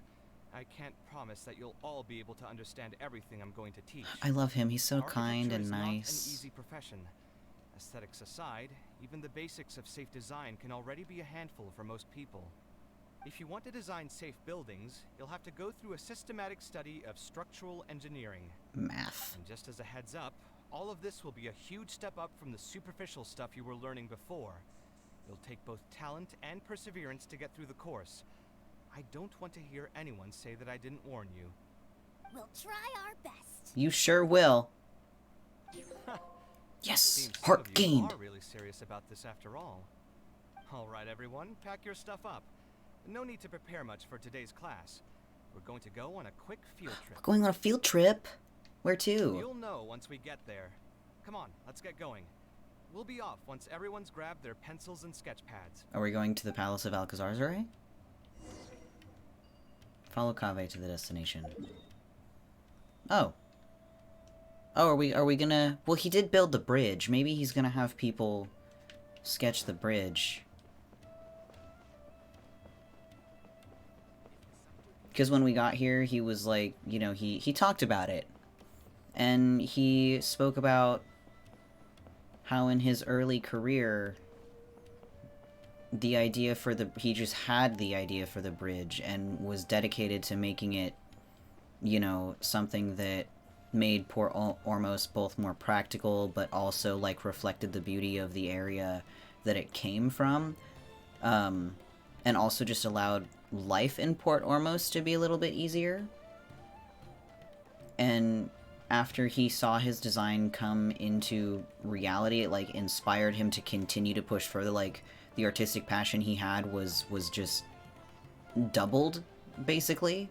I can't promise that you'll all be able to understand everything I'm going to teach. I love him. He's so kind and Architecture is not an nice. easy profession. Aesthetics aside, even the basics of safe design can already be a handful for most people. If you want to design safe buildings, you'll have to go through a systematic study of structural engineering. Math. And just as a heads up, all of this will be a huge step up from the superficial stuff you were learning before. It'll take both talent and perseverance to get through the course. I don't want to hear anyone say that I didn't warn you. We'll try our best. You sure will. Yes, Seems some heart of you gained. are really serious about this after all. All right, everyone, pack your stuff up. No need to prepare much for today's class. We're going to go on a quick field trip. Going on a field trip? Where to? You'll know once we get there. Come on, let's get going. We'll be off once everyone's grabbed their pencils and sketch pads. Are we going to the Palace of Alcazarzaray? Follow Kaveh to the destination. Oh. Oh, are we gonna... Well, he did build the bridge. Maybe he's gonna have people sketch the bridge. Because when we got here, he was like, you know, he talked about it. And he spoke about how in his early career, the idea for the... He just had the idea for the bridge and was dedicated to making it, you know, something that made Port Ormos both more practical, but also, like, reflected the beauty of the area that it came from. And also just allowed life in Port Ormos to be a little bit easier. And after he saw his design come into reality, it, like, inspired him to continue to push further. Like, the artistic passion he had was just doubled, basically.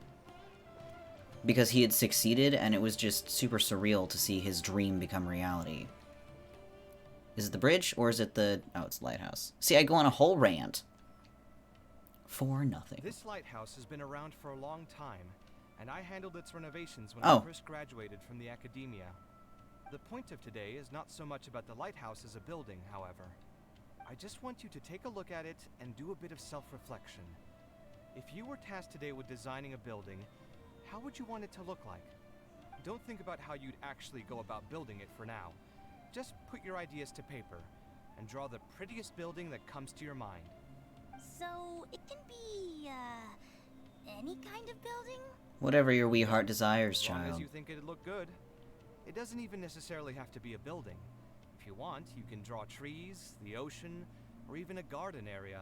Because he had succeeded, and it was just super surreal to see his dream become reality. Is it the bridge, or is it the... Oh, it's the lighthouse. See, I go on a whole rant. For nothing. This lighthouse has been around for a long time, and I handled its renovations when Oh. I first graduated from the academia. The point of today is not so much about the lighthouse as a building, however. I just want you to take a look at it and do a bit of self-reflection. If you were tasked today with designing a building, how would you want it to look like? Don't think about how you'd actually go about building it for now. Just put your ideas to paper and draw the prettiest building that comes to your mind. So, it can be, any kind of building? Whatever your wee heart desires, As long as child. you think it'd look good. It doesn't even necessarily have to be a building. If you want, you can draw trees, the ocean, or even a garden area.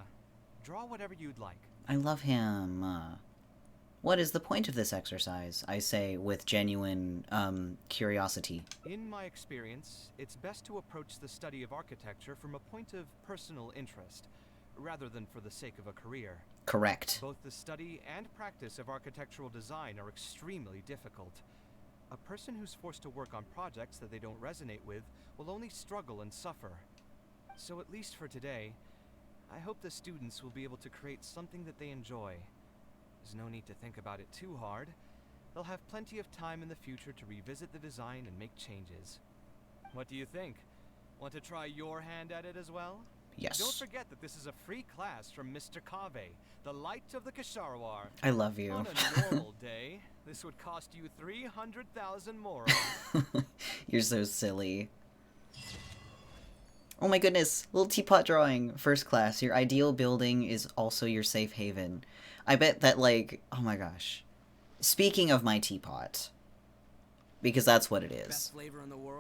Draw whatever you'd like. I love him. What is the point of this exercise? I say with genuine, curiosity. In my experience, it's best to approach the study of architecture from a point of personal interest, rather than for the sake of a career. Correct. Both the study and practice of architectural design are extremely difficult. A person who's forced to work on projects that they don't resonate with will only struggle and suffer. So at least for today, I hope the students will be able to create something that they enjoy. There's no need to think about it too hard. They'll have plenty of time in the future to revisit the design and make changes. What do you think? Want to try your hand at it as well? Yes. Don't forget that this is a free class from Mr. Kaveh, the light of the Kasharawar. I love you. On a normal day, this would cost you 300,000 more. You're so silly. Oh my goodness, little teapot drawing. First class, your ideal building is also your safe haven. I bet that, like, oh my gosh. Speaking of my teapot, because that's what it is.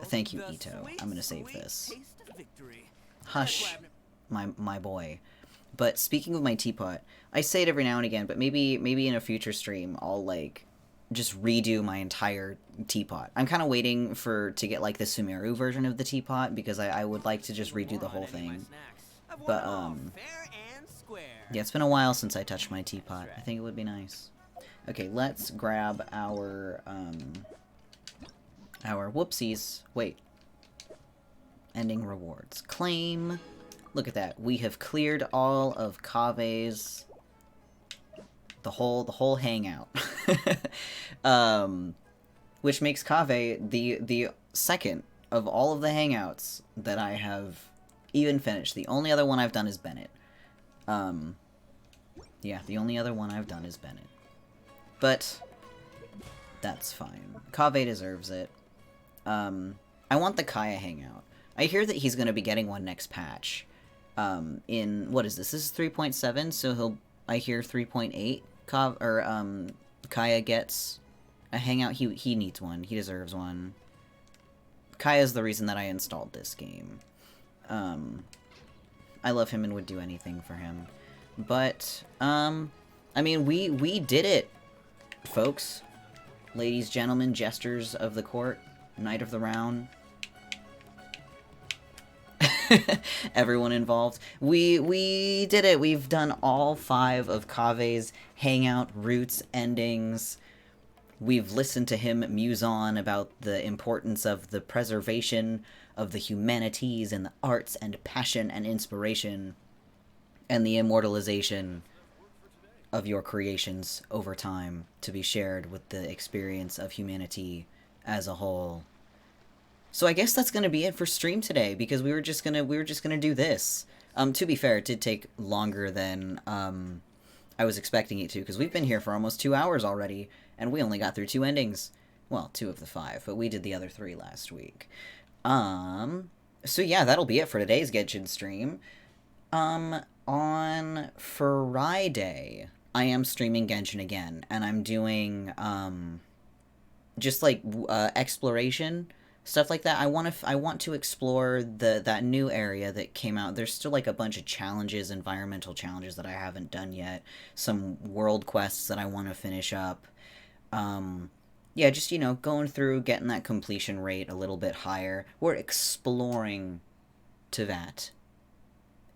Thank you, Ito. I'm gonna save this. Hush, my boy. But speaking of my teapot, I say it every now and again, but maybe in a future stream, I'll, like, just redo my entire teapot. I'm kind of waiting to get, like, the Sumeru version of the teapot, because I would like to just redo the whole thing. But, Yeah, it's been a while since I touched my teapot. I think it would be nice. Okay, let's grab our whoopsies. Wait. Ending rewards. Claim. Look at that. We have cleared all of Kaveh's... The whole hangout. Which makes Kaveh the second of all of the hangouts that I have even finished. The only other one I've done is Bennett. Yeah, the only other one I've done is Bennett. But that's fine. Kaveh deserves it. I want the Kaya hangout. I hear that he's going to be getting one next patch. In, what is this? This is 3.7, so I hear 3.8. Kaya gets a hangout. He needs one. He deserves one. Kaya's the reason that I installed this game. I love him and would do anything for him. But, I mean, we did it, folks. Ladies, gentlemen, jesters of the court, knight of the round. Everyone involved. We did it. We've done all 5 of Kaveh's hangout routes, endings. We've listened to him muse on about the importance of the preservation of the humanities and the arts and passion and inspiration and the immortalization of your creations over time to be shared with the experience of humanity as a whole. So I guess that's gonna be it for stream today, because we were just gonna do this. To be fair, it did take longer than I was expecting it to, because we've been here for almost 2 hours already, and we only got through 2 endings. Well, 2 of the 5, but we did the other 3 last week. So yeah, that'll be it for today's Genshin stream. On Friday, I am streaming Genshin again, and I'm doing, just like, exploration, stuff like that. I want to explore that new area that came out. There's still like a bunch of challenges, environmental challenges that I haven't done yet. Some world quests that I want to finish up. Yeah, just, you know, going through, getting that completion rate a little bit higher. We're exploring to that.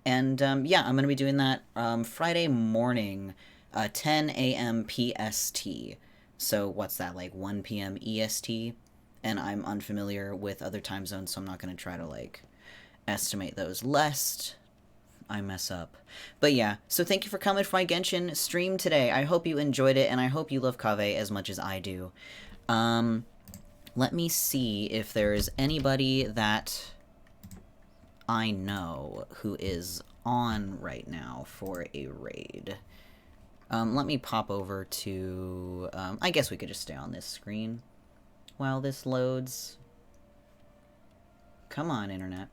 And, yeah, I'm going to be doing that Friday morning, 10 a.m. PST. So what's that, like 1 p.m. EST? And I'm unfamiliar with other time zones, so I'm not going to try to, like, estimate those lest I mess up. But yeah, so thank you for coming for my Genshin stream today. I hope you enjoyed it, and I hope you love Kaveh as much as I do. Let me see if there is anybody that I know who is on right now for a raid. Let me pop over to... I guess we could just stay on this screen while this loads. Come on, internet.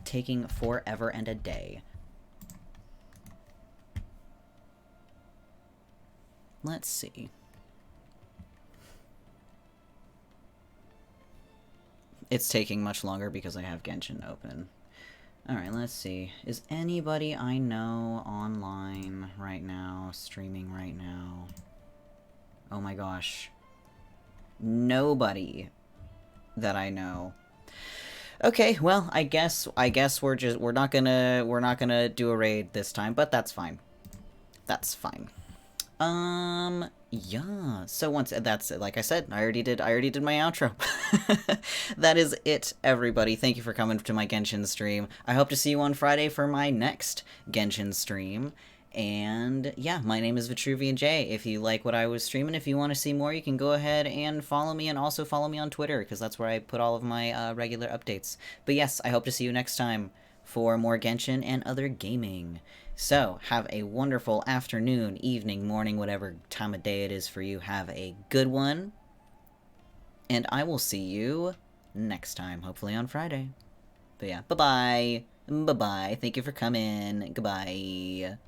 Taking forever and a day. Let's see. It's taking much longer because I have Genshin open. Alright, let's see. Is anybody I know online right now, streaming right now? Oh my gosh. Nobody that I know. Okay, well, I guess we're not gonna do a raid this time, but that's fine. That's fine. Yeah. So that's like I said, I already did my outro. That is it, everybody. Thank you for coming to my Genshin stream. I hope to see you on Friday for my next Genshin stream. And yeah, my name is Vitruvian Jay. If you like what I was streaming, if you want to see more, you can go ahead and follow me, and also follow me on Twitter, because that's where I put all of my regular updates. But yes, I hope to see you next time for more Genshin and other gaming. So, have a wonderful afternoon, evening, morning, whatever time of day it is for you. Have a good one. And I will see you next time, hopefully on Friday. But yeah, bye-bye. Bye-bye. Thank you for coming. Goodbye.